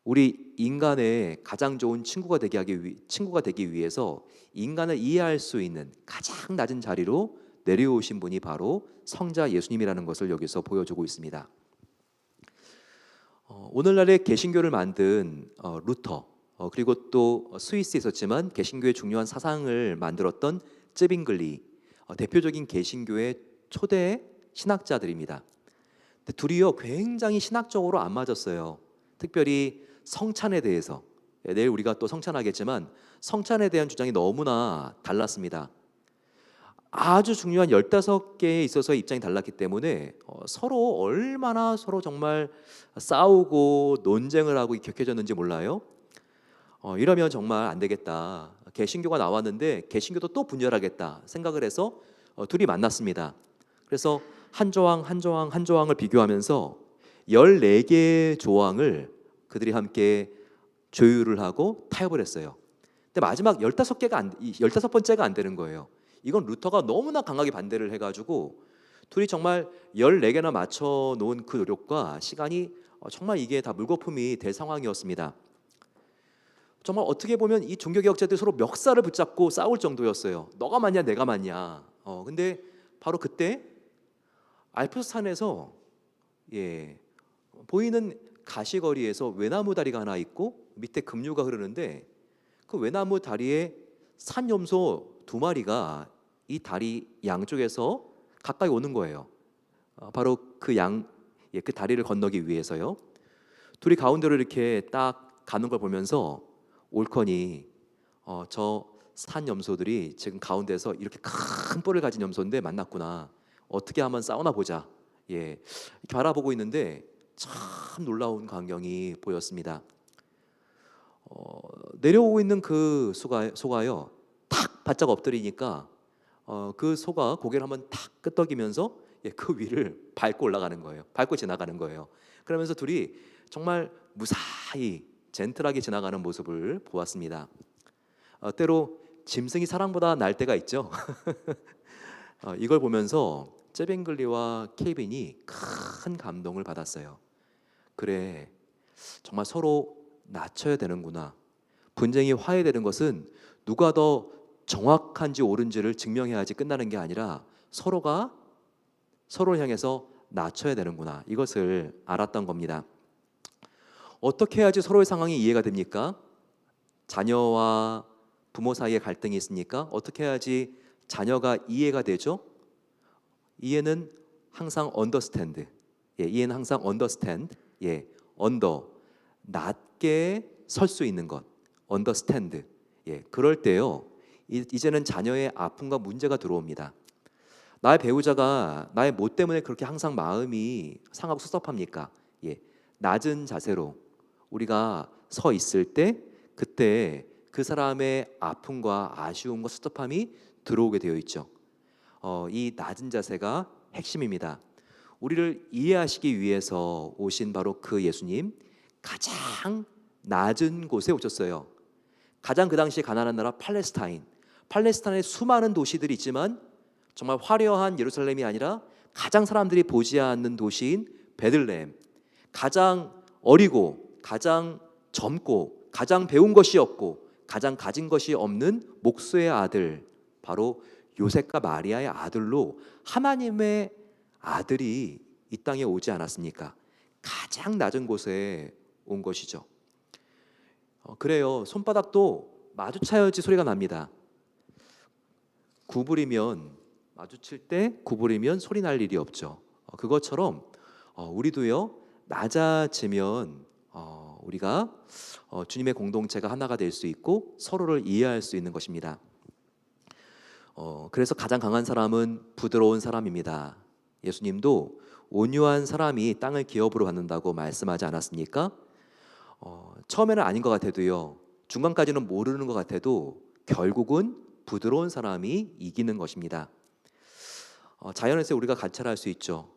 우리 인간의 가장 좋은 친구가 되기 위해서 인간을 이해할 수 있는 가장 낮은 자리로 내려오신 분이 바로 성자 예수님이라는 것을 여기서 보여주고 있습니다. 오늘날의 개신교를 만든 루터 그리고 또 스위스에 있었지만 개신교의 중요한 사상을 만들었던 쯔빙글리 대표적인 개신교의 초대 신학자들입니다. 근데 둘이요 굉장히 신학적으로 안 맞았어요. 특별히 성찬에 대해서 내일 우리가 또 성찬하겠지만 성찬에 대한 주장이 너무나 달랐습니다. 아주 중요한 15개에 있어서 입장이 달랐기 때문에 서로 얼마나 서로 정말 싸우고 논쟁을 하고 격해졌는지 몰라요. 이러면 정말 안 되겠다. 개신교가 나왔는데 개신교도 또 분열하겠다 생각을 해서 둘이 만났습니다. 그래서 한 조항을 비교하면서 14개의 조항을 그들이 함께 조율을 하고 타협을 했어요. 근데 마지막 15번째가 안 되는 거예요. 이건 루터가 너무나 강하게 반대를 해가지고 둘이 정말 14개나 맞춰 놓은 그 노력과 시간이 정말 이게 다 물거품이 될 상황이었습니다. 정말 어떻게 보면 이 종교개혁자들이 서로 멱살을 붙잡고 싸울 정도였어요. 너가 맞냐 내가 맞냐. 근데 바로 그때 알프스 산에서 보이는 가시거리에서 외나무 다리가 하나 있고 밑에 급류가 흐르는데 그 외나무 다리에 산염소 2마리가 이 다리 양쪽에서 가까이 오는 거예요. 바로 그 다리를 건너기 위해서요. 둘이 가운데로 이렇게 딱 가는 걸 보면서 올커니 저 산염소들이 지금 가운데서 이렇게 큰 뿔을 가진 염소인데 만났구나. 어떻게 한번 싸우나 보자. 이렇게 바라보고 있는데 참 놀라운 광경이 보였습니다. 내려오고 있는 그 소가요 탁 바짝 엎드리니까 그 소가 고개를 한번 탁 끄덕이면서 그 위를 밟고 올라가는 거예요. 밟고 지나가는 거예요. 그러면서 둘이 정말 무사히 젠틀하게 지나가는 모습을 보았습니다. 때로 짐승이 사람보다 날 때가 있죠. 이걸 보면서 쯔빙글리와 케빈이 큰 감동을 받았어요. 그래, 정말 서로 낮춰야 되는구나. 분쟁이 화해되는 것은 누가 더 정확한지 옳은지를 증명해야지 끝나는 게 아니라 서로가 서로를 향해서 낮춰야 되는구나. 이것을 알았던 겁니다. 어떻게 해야지 서로의 상황이 이해가 됩니까? 자녀와 부모 사이에 갈등이 있으니까 어떻게 해야지 자녀가 이해가 되죠? 이해는 항상 understand. 이해는 항상 understand. 낮게 설 수 있는 것. understand. 그럴 때요. 이제는 자녀의 아픔과 문제가 들어옵니다. 나의 배우자가 나의 못 때문에 그렇게 항상 마음이 상하고 섭섭합니까? 낮은 자세로 우리가 서 있을 때 그때 그 사람의 아픔과 아쉬움과 섭섭함이 들어오게 되어 있죠. 이 낮은 자세가 핵심입니다. 우리를 이해하시기 위해서 오신 바로 그 예수님 가장 낮은 곳에 오셨어요. 가장 그 당시에 가난한 나라 팔레스타인에 수많은 도시들이 있지만 정말 화려한 예루살렘이 아니라 가장 사람들이 보지 않는 도시인 베들레헴, 가장 어리고 가장 젊고 가장 배운 것이 없고 가장 가진 것이 없는 목수의 아들, 바로 요셉과 마리아의 아들로 하나님의 아들이 이 땅에 오지 않았습니까? 가장 낮은 곳에 온 것이죠. 그래요. 손바닥도 마주쳐야지 소리가 납니다. 구부리면 마주칠 때 구부리면 소리 날 일이 없죠. 그것처럼 우리도요 낮아지면 우리가 주님의 공동체가 하나가 될 수 있고 서로를 이해할 수 있는 것입니다. 그래서 가장 강한 사람은 부드러운 사람입니다. 예수님도 온유한 사람이 땅을 기업으로 받는다고 말씀하지 않았습니까? 처음에는 아닌 것 같아도요, 중간까지는 모르는 것 같아도 결국은 부드러운 사람이 이기는 것입니다. 자연에서 우리가 관찰할 수 있죠.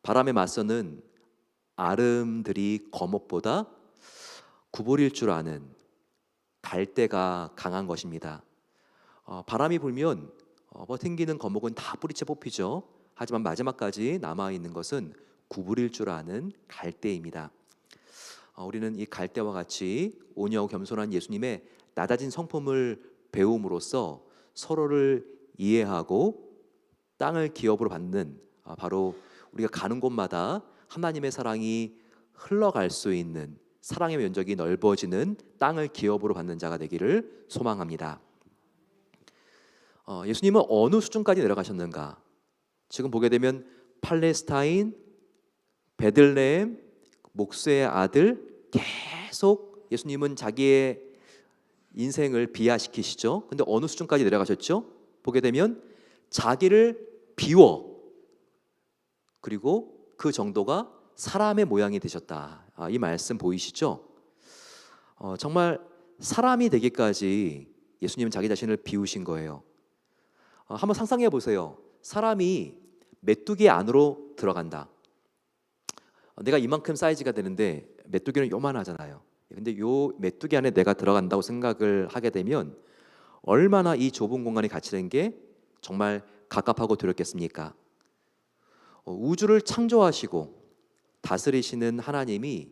바람에 맞서는 아름들이 거목보다 구부릴 줄 아는 갈대가 강한 것입니다. 바람이 불면 튕기는 거목은 다 뿌리채 뽑히죠. 하지만 마지막까지 남아있는 것은 구부릴 줄 아는 갈대입니다. 우리는 이 갈대와 같이 온유하고 겸손한 예수님의 낮아진 성품을 배움으로써 서로를 이해하고 땅을 기업으로 받는, 바로 우리가 가는 곳마다 하나님의 사랑이 흘러갈 수 있는, 사랑의 면적이 넓어지는 땅을 기업으로 받는 자가 되기를 소망합니다. 예수님은 어느 수준까지 내려가셨는가? 지금 보게 되면 팔레스타인, 베들레헴, 목수의 아들, 계속 예수님은 자기의 인생을 비하시키시죠. 근데 어느 수준까지 내려가셨죠? 보게 되면 자기를 비워, 그리고 그 정도가 사람의 모양이 되셨다. 이 말씀 보이시죠? 정말 사람이 되기까지 예수님은 자기 자신을 비우신 거예요. 한번 상상해 보세요. 사람이 메뚜기 안으로 들어간다. 내가 이만큼 사이즈가 되는데 메뚜기는 요만하잖아요. 근데 요 메뚜기 안에 내가 들어간다고 생각을 하게 되면 얼마나 이 좁은 공간이 갇히는 게 정말 갑갑하고 두렵겠습니까? 우주를 창조하시고 다스리시는 하나님이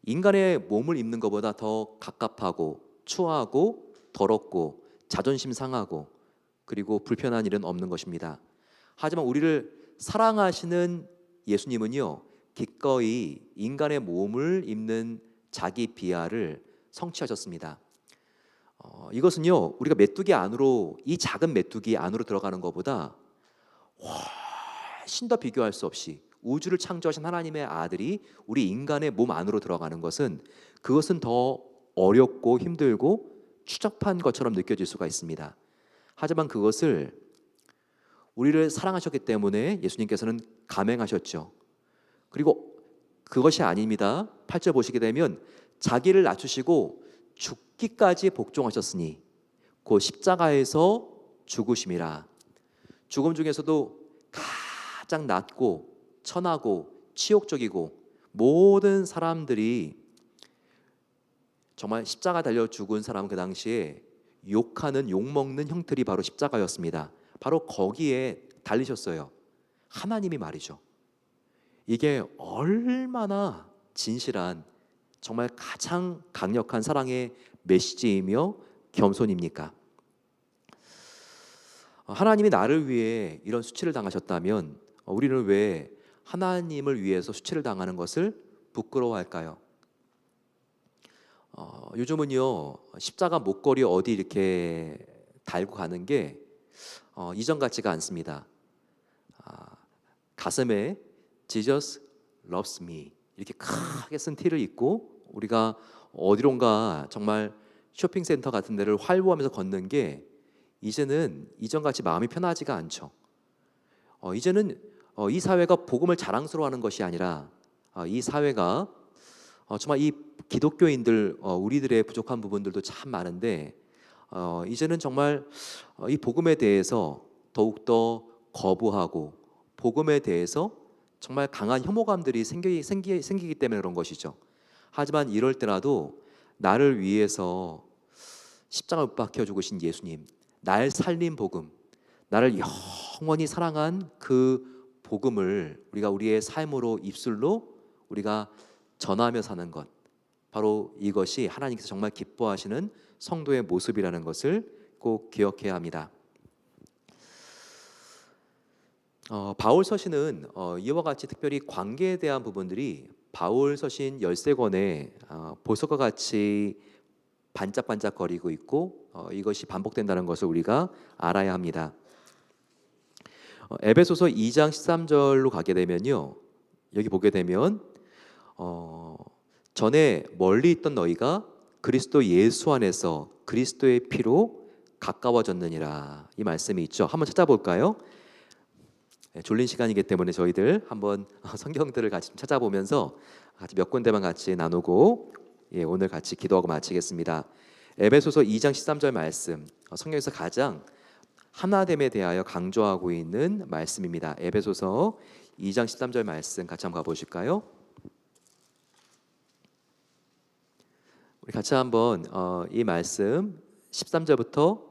인간의 몸을 입는 것보다 더 갑갑하고 추하고 더럽고 자존심 상하고 그리고 불편한 일은 없는 것입니다. 하지만 우리를 사랑하시는 예수님은요, 기꺼이 인간의 몸을 입는 자기 비하를 성취하셨습니다. 이것은요, 우리가 메뚜기 안으로, 이 작은 메뚜기 안으로 들어가는 것보다 훨씬 더 비교할 수 없이, 우주를 창조하신 하나님의 아들이 우리 인간의 몸 안으로 들어가는 것은, 그것은 더 어렵고 힘들고 추잡한 것처럼 느껴질 수가 있습니다. 하지만 그것을 우리를 사랑하셨기 때문에 예수님께서는 감행하셨죠. 그리고 그것이 아닙니다. 8절 보시게 되면 자기를 낮추시고 죽기까지 복종하셨으니 곧 십자가에서 죽으심이라. 죽음 중에서도 가장 낮고 천하고 치욕적이고 모든 사람들이 정말 십자가 달려 죽은 사람은 그 당시에 욕하는, 욕먹는 형틀이 바로 십자가였습니다. 바로 거기에 달리셨어요. 하나님이 말이죠. 이게 얼마나 진실한, 정말 가장 강력한 사랑의 메시지이며 겸손입니까? 하나님이 나를 위해 이런 수치를 당하셨다면 우리는 왜 하나님을 위해서 수치를 당하는 것을 부끄러워할까요? 요즘은요, 십자가 목걸이 어디 이렇게 달고 가는 게 이전 같지가 않습니다. 가슴에 Jesus loves me 이렇게 크게 쓴 티를 입고 우리가 어디론가 정말 쇼핑센터 같은 데를 활보하면서 걷는 게 이제는 이전같이 마음이 편하지가 않죠. 이제는 이 사회가 복음을 자랑스러워하는 것이 아니라 이 사회가 정말 이 기독교인들, 우리들의 부족한 부분들도 참 많은데 이제는 정말 이 복음에 대해서 더욱더 거부하고 복음에 대해서 정말 강한 혐오감들이 생기기 때문에 그런 것이죠. 하지만 이럴 때라도 나를 위해서 십자가에 못 박혀 죽으신 예수님, 날 살린 복음, 나를 영원히 사랑한 그 복음을 우리가 우리의 삶으로, 입술로 우리가 전하며 사는 것, 바로 이것이 하나님께서 정말 기뻐하시는 성도의 모습이라는 것을 꼭 기억해야 합니다. 바울 서신은 이와 같이 특별히 관계에 대한 부분들이 바울 서신 13권에 보석과 같이 반짝반짝거리고 있고 이것이 반복된다는 것을 우리가 알아야 합니다. 에베소서 2장 13절로 가게 되면요, 여기 보게 되면 전에 멀리 있던 너희가 그리스도 예수 안에서 그리스도의 피로 가까워졌느니라, 이 말씀이 있죠. 한번 찾아볼까요? 졸린 시간이기 때문에 저희들 한번 성경들을 같이 찾아보면서 같이 몇 군데만 같이 나누고 오늘 같이 기도하고 마치겠습니다. 에베소서 2장 13절 말씀, 성경에서 가장 하나됨에 대하여 강조하고 있는 말씀입니다. 에베소서 2장 13절 말씀 같이 한번 가보실까요? 우리 같이 한번 이 말씀 13절부터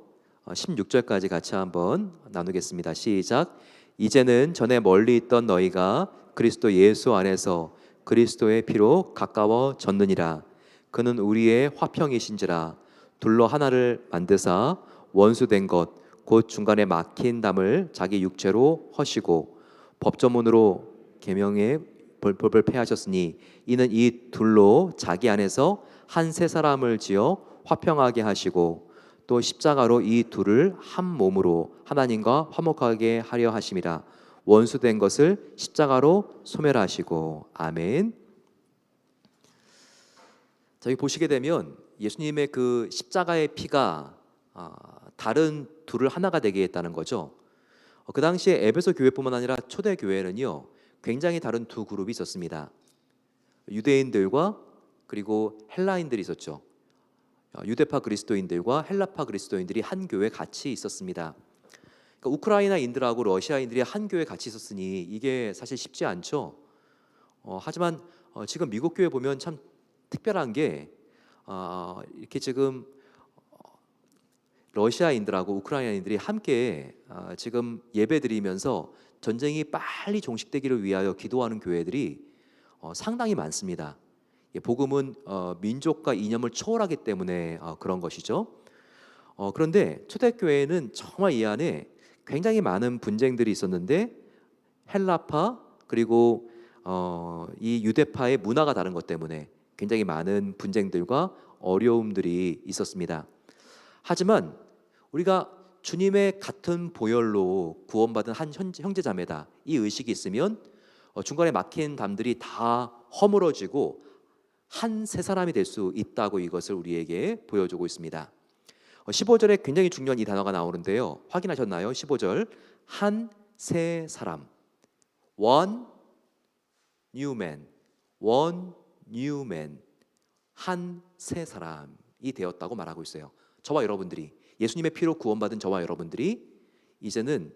16절까지 같이 한번 나누겠습니다. 시작. 이제는 전에 멀리 있던 너희가 그리스도 예수 안에서 그리스도의 피로 가까워졌느니라. 그는 우리의 화평이신지라. 둘로 하나를 만드사 원수된 것 곧 중간에 막힌 담을 자기 육체로 허시고 법조문으로 계명의 벌법을 폐하셨으니 이는 이 둘로 자기 안에서 한 세 사람을 지어 화평하게 하시고 또 십자가로 이 둘을 한 몸으로 하나님과 화목하게 하려 하심이라. 원수된 것을 십자가로 소멸하시고. 아멘. 자, 여기 보시게 되면 예수님의 그 십자가의 피가 다른 둘을 하나가 되게 했다는 거죠. 그 당시에 에베소 교회뿐만 아니라 초대 교회는요, 굉장히 다른 두 그룹이 있었습니다. 유대인들과 그리고 헬라인들이 있었죠. 유대파 그리스도인들과 헬라파 그리스도인들이 한 교회 같이 있었습니다. 그러니까 우크라이나인들하고 러시아인들이 한 교회 같이 있었으니 이게 사실 쉽지 않죠. 하지만 지금 미국 교회 보면 참 특별한 게 이렇게 지금 러시아인들하고 우크라이나인들이 함께 지금 예배드리면서 전쟁이 빨리 종식되기를 위하여 기도하는 교회들이 상당히 많습니다. 복음은 민족과 이념을 초월하기 때문에 그런 것이죠. 그런데 초대교회는 정말 이 안에 굉장히 많은 분쟁들이 있었는데 헬라파 그리고 이 유대파의 문화가 다른 것 때문에 굉장히 많은 분쟁들과 어려움들이 있었습니다. 하지만 우리가 주님의 같은 보혈로 구원받은 한 형제자매다, 이 의식이 있으면 중간에 막힌 담들이 다 허물어지고 한 세 사람이 될 수 있다고 이것을 우리에게 보여주고 있습니다. 15절에 굉장히 중요한 이 단어가 나오는데요, 확인하셨나요? 15절, 한 세 사람, one new man, one new man, 한 세 사람이 되었다고 말하고 있어요. 저와 여러분들이, 예수님의 피로 구원받은 저와 여러분들이 이제는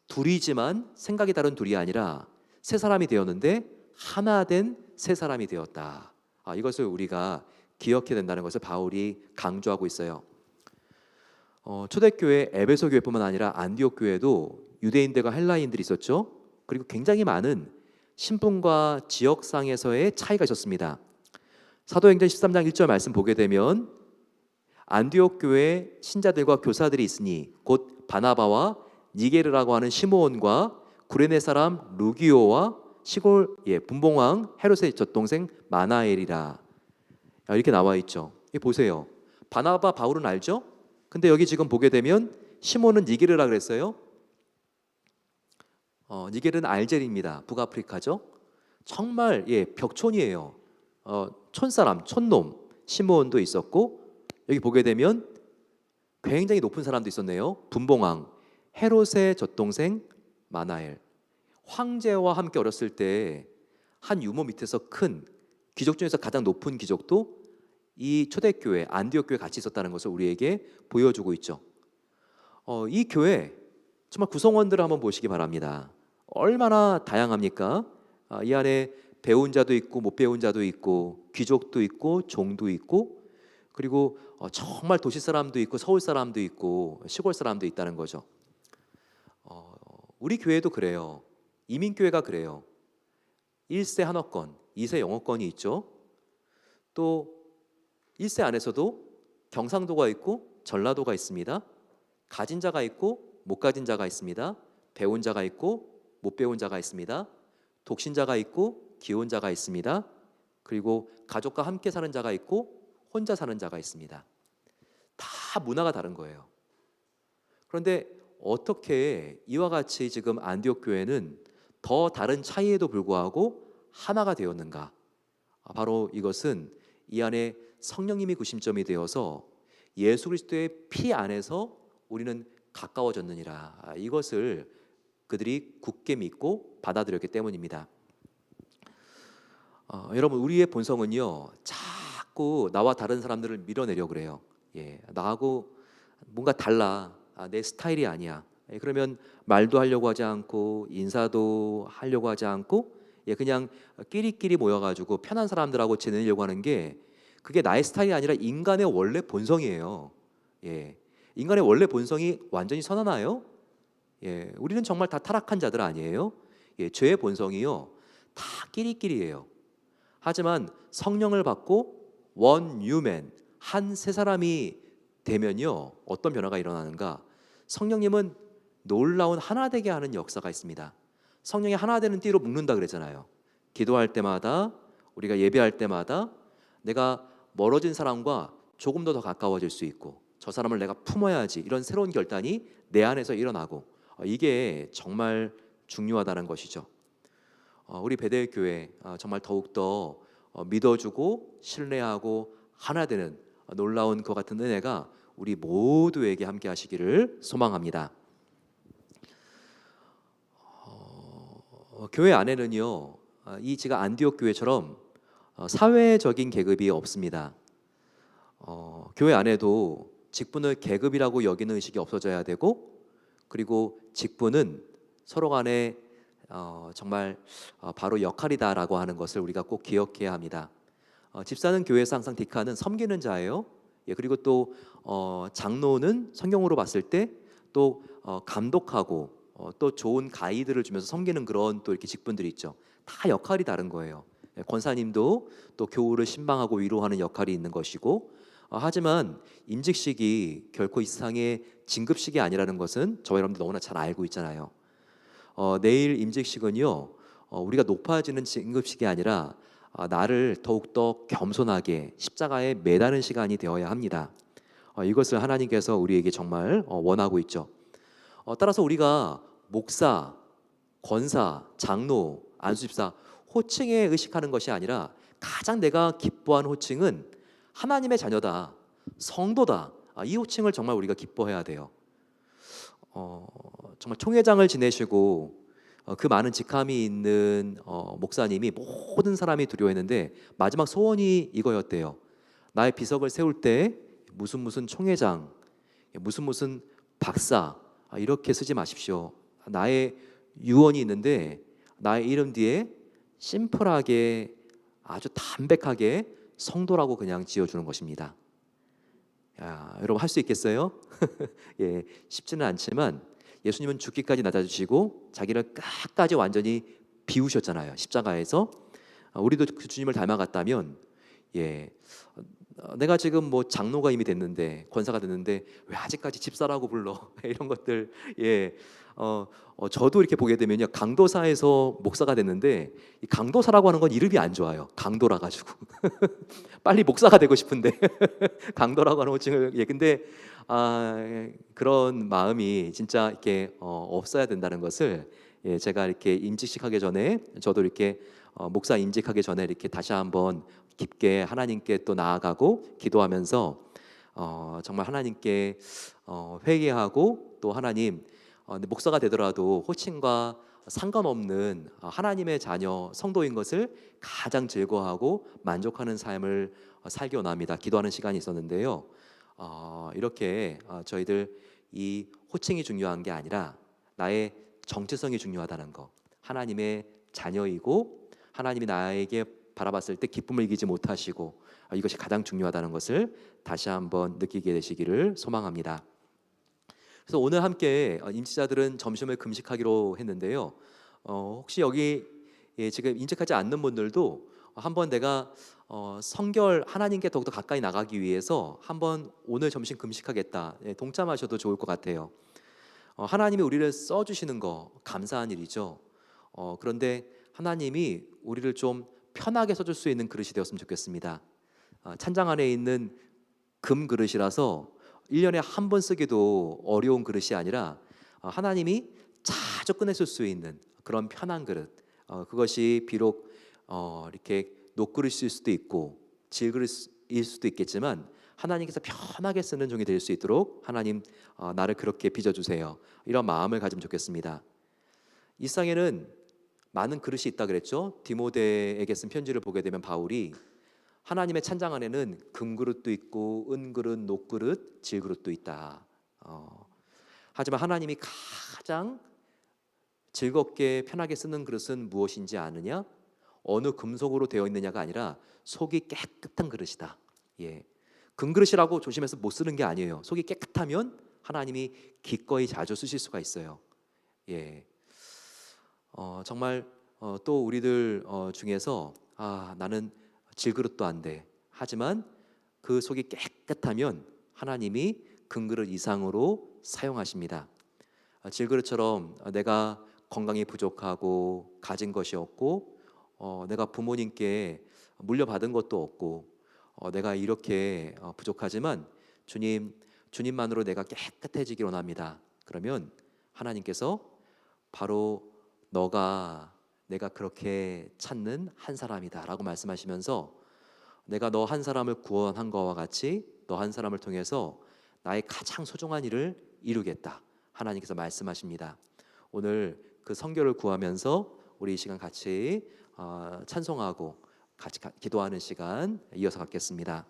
둘이지만 생각이 다른 둘이 아니라 세 사람이 되었는데 하나 된 세 사람이 되었다. 이것을 우리가 기억해야 된다는 것을 바울이 강조하고 있어요. 초대교회 에베소 교회뿐만 아니라 안디옥 교회도 유대인들과 헬라인들이 있었죠. 그리고 굉장히 많은 신분과 지역상에서의 차이가 있었습니다. 사도행전 13장 1절 말씀 보게 되면 안디옥 교회에 신자들과 교사들이 있으니 곧 바나바와 니게르라고 하는 시므온과 구레네 사람 루기오와 시골 분봉왕 헤롯의 젖동생 마나엘이라, 이렇게 나와 있죠. 보세요. 바나바 바울은 알죠? 근데 여기 지금 보게 되면 시몬은 니게르라 그랬어요. 니게르는 알제리입니다. 북아프리카죠. 정말 벽촌이에요. 촌사람, 촌놈 시몬도 있었고, 여기 보게 되면 굉장히 높은 사람도 있었네요. 분봉왕 헤롯의 젖동생 마나엘, 황제와 함께 어렸을 때 한 유모 밑에서 큰 귀족 중에서 가장 높은 귀족도 이 초대교회 안디옥 교회 같이 있었다는 것을 우리에게 보여주고 있죠. 이 교회 정말 구성원들을 한번 보시기 바랍니다. 얼마나 다양합니까? 이 안에 배운 자도 있고 못 배운 자도 있고 귀족도 있고 종도 있고, 그리고 정말 도시 사람도 있고 서울 사람도 있고 시골 사람도 있다는 거죠. 우리 교회도 그래요. 이민교회가 그래요. 1세 한어권, 2세 영어권이 있죠. 또 1세 안에서도 경상도가 있고 전라도가 있습니다. 가진 자가 있고 못 가진 자가 있습니다. 배운 자가 있고 못 배운 자가 있습니다. 독신자가 있고 기혼자가 있습니다. 그리고 가족과 함께 사는 자가 있고 혼자 사는 자가 있습니다. 다 문화가 다른 거예요. 그런데 어떻게 이와 같이 지금 안디옥 교회는 더 다른 차이에도 불구하고 하나가 되었는가? 바로 이것은 이 안에 성령님이 구심점이 되어서 예수 그리스도의 피 안에서 우리는 가까워졌느니라. 이것을 그들이 굳게 믿고 받아들였기 때문입니다. 여러분, 우리의 본성은요, 자꾸 나와 다른 사람들을 밀어내려 그래요. 나하고 뭔가 달라. 내 스타일이 아니야. 그러면 말도 하려고 하지 않고 인사도 하려고 하지 않고 그냥 끼리끼리 모여가지고 편한 사람들하고 지내려고 하는 게, 그게 나의 스타일이 아니라 인간의 원래 본성이에요. 인간의 원래 본성이 완전히 선하나요? 우리는 정말 다 타락한 자들 아니에요? 죄의 본성이요, 다 끼리끼리예요. 하지만 성령을 받고 원 뉴맨, 한 새 사람이 되면요, 어떤 변화가 일어나는가? 성령님은 놀라운 하나 되게 하는 역사가 있습니다. 성령이 하나 되는 띠로 묶는다 그랬잖아요. 기도할 때마다, 우리가 예배할 때마다 내가 멀어진 사람과 조금 더 가까워질 수 있고, 저 사람을 내가 품어야지, 이런 새로운 결단이 내 안에서 일어나고, 이게 정말 중요하다는 것이죠. 우리 베델 교회 정말 더욱더 믿어주고 신뢰하고 하나 되는 놀라운 것 같은 은혜가 우리 모두에게 함께 하시기를 소망합니다. 교회 안에는요, 이 제가 안디옥 교회처럼 사회적인 계급이 없습니다. 교회 안에도 직분을 계급이라고 여기는 의식이 없어져야 되고, 그리고 직분은 서로 간에 정말 바로 역할이다라고 하는 것을 우리가 꼭 기억해야 합니다. 집사는 교회에서 항상 디카는 섬기는 자예요. 그리고 또 장로는 성경으로 봤을 때 또 감독하고 또 좋은 가이드를 주면서 섬기는 그런 또 이렇게 직분들이 있죠. 다 역할이 다른 거예요. 권사님도 또 교우를 신방하고 위로하는 역할이 있는 것이고, 하지만 임직식이 결코 이 세상의 진급식이 아니라는 것은 저와 여러분들 너무나 잘 알고 있잖아요. 내일 임직식은요, 우리가 높아지는 진급식이 아니라 나를 더욱더 겸손하게 십자가에 매다는 시간이 되어야 합니다. 이것을 하나님께서 우리에게 정말 원하고 있죠. 따라서 우리가 목사, 권사, 장로, 안수집사 호칭에 의식하는 것이 아니라, 가장 내가 기뻐하는 호칭은 하나님의 자녀다, 성도다. 이 호칭을 정말 우리가 기뻐해야 돼요. 정말 총회장을 지내시고 그 많은 직함이 있는 목사님이 모든 사람이 두려워했는데 마지막 소원이 이거였대요. 나의 비석을 세울 때 무슨 총회장, 무슨 박사 이렇게 쓰지 마십시오. 나의 유언이 있는데 나의 이름 뒤에 심플하게, 아주 담백하게 성도라고 그냥 지어주는 것입니다. 여러분, 할 수 있겠어요? 쉽지는 않지만 예수님은 죽기까지 낮아주시고 자기를 끝까지 완전히 비우셨잖아요, 십자가에서. 우리도 그 주님을 닮아갔다면, 내가 지금 뭐 장로가 이미 됐는데, 권사가 됐는데 왜 아직까지 집사라고 불러? 이런 것들. 저도 이렇게 보게 되면요, 강도사에서 목사가 됐는데 이 강도사라고 하는 건 이름이 안 좋아요. 강도라 가지고 빨리 목사가 되고 싶은데 강도라고 하는 호칭을. 근데 그런 마음이 진짜 이렇게 없어야 된다는 것을, 제가 이렇게 임직식 하기 전에, 저도 이렇게 목사 임직하기 전에 이렇게 다시 한번 깊게 하나님께 또 나아가고 기도하면서 정말 하나님께 회개하고, 또 하나님, 목사가 되더라도 호칭과 상관없는 하나님의 자녀 성도인 것을 가장 즐거워하고 만족하는 삶을 살기 원합니다. 기도하는 시간이 있었는데요, 이렇게 저희들 이 호칭이 중요한 게 아니라 나의 정체성이 중요하다는 거, 하나님의 자녀이고 하나님이 나에게 바라봤을 때 기쁨을 이기지 못하시고, 이것이 가장 중요하다는 것을 다시 한번 느끼게 되시기를 소망합니다. 그래서 오늘 함께 임직자들은 점심을 금식하기로 했는데요, 혹시 여기 지금 임직하지 않는 분들도 한번 내가 성결, 하나님께 더욱더 가까이 나가기 위해서 한번 오늘 점심 금식하겠다, 동참하셔도 좋을 것 같아요. 하나님이 우리를 써주시는 거 감사한 일이죠. 그런데 하나님이 우리를 좀 편하게 써줄 수 있는 그릇이 되었으면 좋겠습니다. 찬장 안에 있는 금 그릇이라서 1년에 한 번 쓰기도 어려운 그릇이 아니라 하나님이 자주 꺼내실 수 있는 그런 편한 그릇, 그것이 비록 이렇게 녹그릇일 수도 있고 질그릇일 수도 있겠지만 하나님께서 편하게 쓰는 종이 될 수 있도록 하나님 나를 그렇게 빚어주세요. 이런 마음을 가지면 좋겠습니다. 이 세상에는 많은 그릇이 있다 그랬죠. 디모데에게 쓴 편지를 보게 되면 바울이 하나님의 찬장 안에는 금그릇도 있고 은그릇, 녹그릇, 질그릇도 있다. 하지만 하나님이 가장 즐겁게 편하게 쓰는 그릇은 무엇인지 아느냐? 어느 금속으로 되어 있느냐가 아니라 속이 깨끗한 그릇이다. 예. 금그릇이라고 조심해서 못 쓰는 게 아니에요. 속이 깨끗하면 하나님이 기꺼이 자주 쓰실 수가 있어요. 예. 정말 또 우리들 중에서 나는 질그릇도 안 돼. 하지만 그 속이 깨끗하면 하나님이 금그릇 이상으로 사용하십니다. 질그릇처럼 내가 건강이 부족하고 가진 것이 없고 내가 부모님께 물려받은 것도 없고 내가 이렇게 부족하지만 주님만으로 내가 깨끗해지길 원합니다. 그러면 하나님께서 바로 내가 그렇게 찾는 한 사람이다 라고 말씀하시면서 내가 너 한 사람을 구원한 것과 같이 너 한 사람을 통해서 나의 가장 소중한 일을 이루겠다 하나님께서 말씀하십니다. 오늘 그 성결을 구하면서 우리 이 시간 같이 찬송하고 같이 기도하는 시간 이어서 갖겠습니다.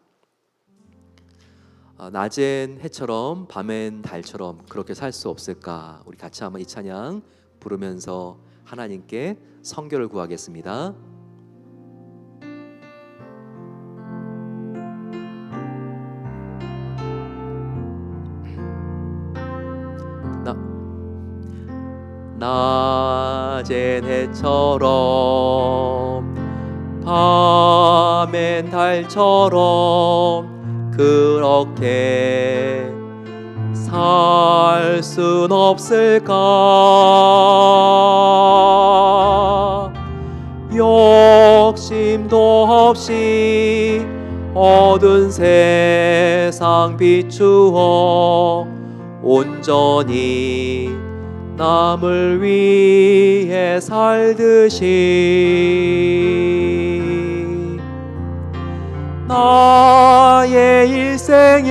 낮엔 해처럼 밤엔 달처럼 그렇게 살 수 없을까? 우리 같이 한번 이 찬양 부르면서 하나님께 성결을 구하겠습니다. 낮엔 해처럼 밤엔 달처럼 그렇게 살 순 없을까? 욕심도 없이 어두운 세상 비추어 온전히 남을 위해 살듯이 나의 일생에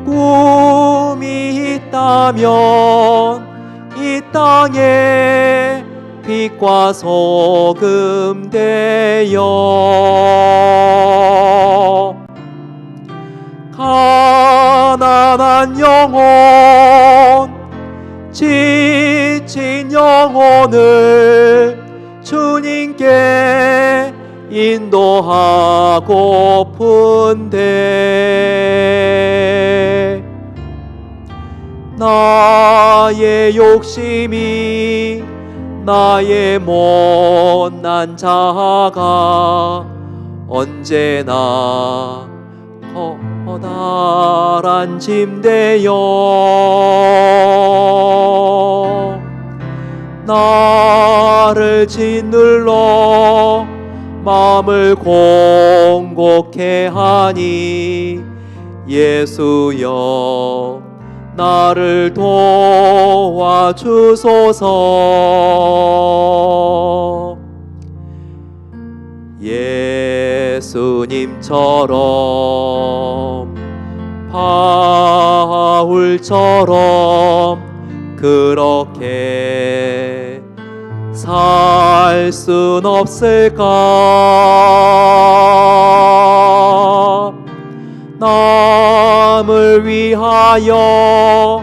꿈이 있다면 이 땅에 빛과 소금 되어 가난한 영혼 지친 영혼을 주님께 인도하고픈데 나의 욕심이 나의 못난 자아가 언제나 커다란 짐 되어 나를 짓눌러 마음을 공곡해 하니 예수여 나를 도와주소서. 예수님처럼 바울처럼 그렇게 살 순 없을까? 남을 위하여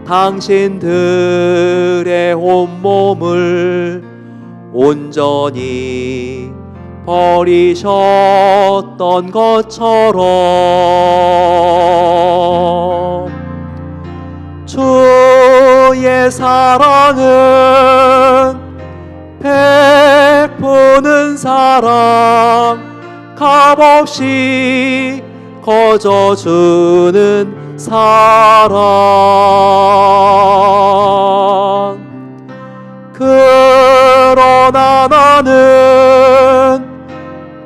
당신들의 온몸을 온전히 버리셨던 것처럼 주의 사랑은 베푸는 사랑 값없이 거저주는 사랑 그러나 나는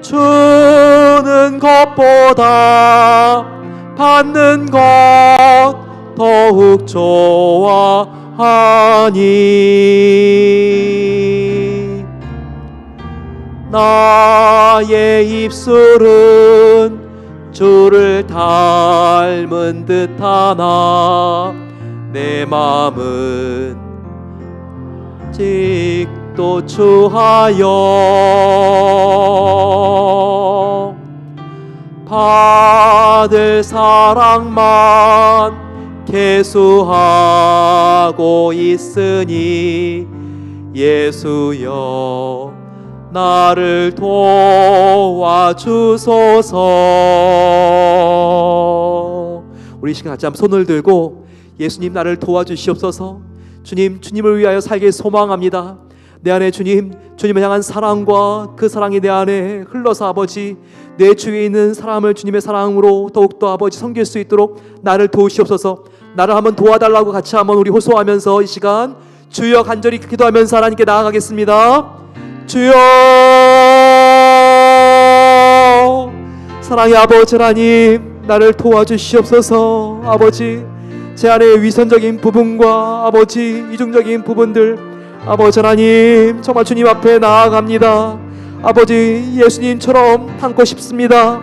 주는 것보다 받는 것 더욱 좋아하니 나의 입술은 주를 닮은 듯하나 내 마음은 아직도 주하여 받을 사랑만 계수하고 있으니 예수여 나를 도와주소서. 우리 이 시간 같이 한번 손을 들고 예수님 나를 도와주시옵소서. 주님, 주님을 위하여 살길 소망합니다. 내 안에 주님, 주님을 향한 사랑과 그 사랑이 내 안에 흘러서 아버지 내 주위에 있는 사람을 주님의 사랑으로 더욱더 아버지 섬길 수 있도록 나를 도우시옵소서. 나를 한번 도와달라고 같이 한번 우리 호소하면서 이 시간 주여 간절히 기도하면서 하나님께 나아가겠습니다. 주여, 사랑의 아버지 하나님, 나를 도와주시옵소서. 아버지, 제 안에 위선적인 부분과 아버지 이중적인 부분들 아버지 하나님 정말 주님 앞에 나아갑니다. 아버지 예수님처럼 닮고 싶습니다.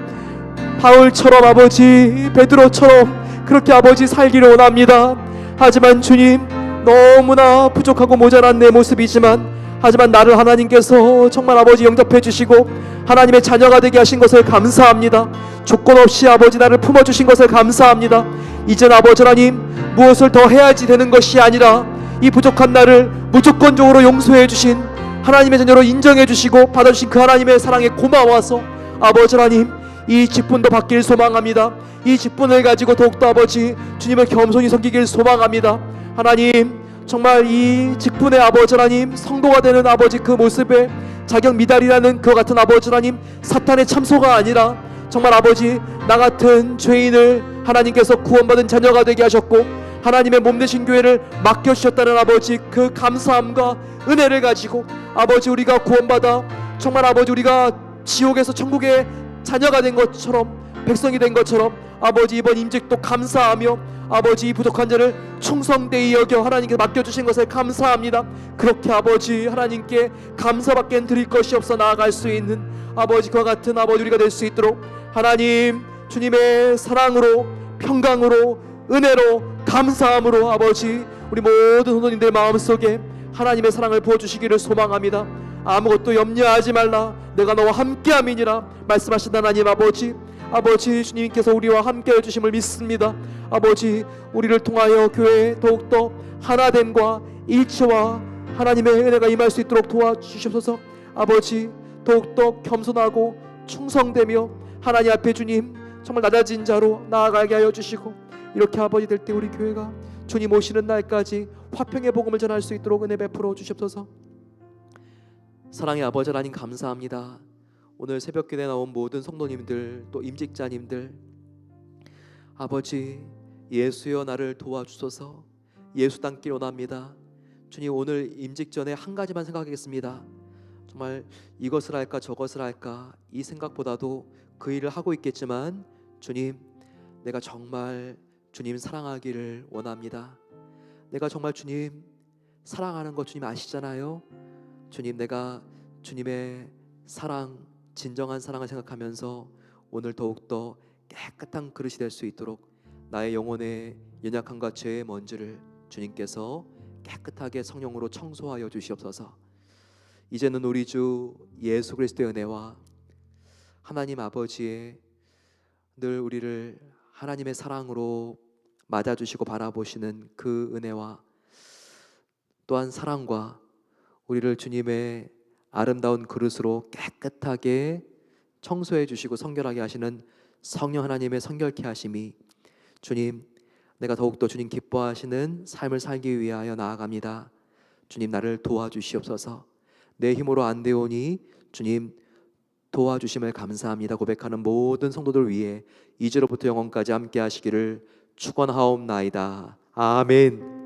바울처럼 아버지 베드로처럼 그렇게 아버지 살기를 원합니다. 하지만 주님 너무나 부족하고 모자란 내 모습이지만 하지만 나를 하나님께서 정말 아버지 영접해 주시고 하나님의 자녀가 되게 하신 것을 감사합니다. 조건 없이 아버지 나를 품어주신 것을 감사합니다. 이젠 아버지 하나님 무엇을 더 해야지 되는 것이 아니라 이 부족한 나를 무조건적으로 용서해 주신 하나님의 자녀로 인정해 주시고 받아주신 그 하나님의 사랑에 고마워서 아버지 하나님 이 직분도 받길 소망합니다. 이 직분을 가지고 더욱더 아버지 주님을 겸손히 섬기길 소망합니다. 하나님 정말 이 직분의 아버지 하나님 성도가 되는 아버지 그 모습에 자격 미달이라는 그와 같은 아버지 하나님 사탄의 참소가 아니라 정말 아버지 나 같은 죄인을 하나님께서 구원받은 자녀가 되게 하셨고 하나님의 몸 되신 교회를 맡겨주셨다는 아버지 그 감사함과 은혜를 가지고 아버지 우리가 구원받아 정말 아버지 우리가 지옥에서 천국의 자녀가 된 것처럼 백성이 된 것처럼 아버지 이번 임직도 감사하며 아버지 이 부족한 자를 충성되이 여겨 하나님께 맡겨주신 것을 감사합니다. 그렇게 아버지 하나님께 감사밖엔 드릴 것이 없어 나아갈 수 있는 아버지 그와 같은 아버지 우리가 될 수 있도록 하나님 주님의 사랑으로 평강으로 은혜로 감사함으로 아버지 우리 모든 성도님들 마음속에 하나님의 사랑을 부어주시기를 소망합니다. 아무것도 염려하지 말라 내가 너와 함께함이니라 말씀하신 하나님 아버지 주님께서 우리와 함께 해주심을 믿습니다. 아버지 우리를 통하여 교회에 더욱더 하나됨과 일치와 하나님의 은혜가 임할 수 있도록 도와주시옵소서. 아버지 더욱더 겸손하고 충성되며 하나님 앞에 주님 정말 낮아진 자로 나아가게 하여 주시고 이렇게 아버지 될 때 우리 교회가 주님 오시는 날까지 화평의 복음을 전할 수 있도록 은혜 베풀어 주시옵소서. 사랑의 아버지 하나님 감사합니다. 오늘 새벽기도에 나온 모든 성도님들 또 임직자님들 아버지 예수여 나를 도와주소서. 예수 닮길 원합니다. 주님 오늘 임직 전에 한 가지만 생각하겠습니다. 정말 이것을 할까 저것을 할까 이 생각보다도 그 일을 하고 있겠지만 주님 내가 정말 주님 사랑하기를 원합니다. 내가 정말 주님 사랑하는 거 주님 아시잖아요. 주님 내가 주님의 사랑 진정한 사랑을 생각하면서 오늘 더욱더 깨끗한 그릇이 될 수 있도록 나의 영혼의 연약함과 죄의 먼지를 주님께서 깨끗하게 성령으로 청소하여 주시옵소서. 이제는 우리 주 예수 그리스도의 은혜와 하나님 아버지의 늘 우리를 하나님의 사랑으로 맞아주시고 바라보시는 그 은혜와 또한 사랑과 우리를 주님의 아름다운 그릇으로 깨끗하게 청소해 주시고 성결하게 하시는 성령 하나님의 성결케 하심이 주님 내가 더욱더 주님 기뻐하시는 삶을 살기 위하여 나아갑니다. 주님 나를 도와주시옵소서. 내 힘으로 안 되오니 주님 도와주심을 감사합니다 고백하는 모든 성도들 위해 이제로부터 영원까지 함께 하시기를 축원하옵나이다. 아멘.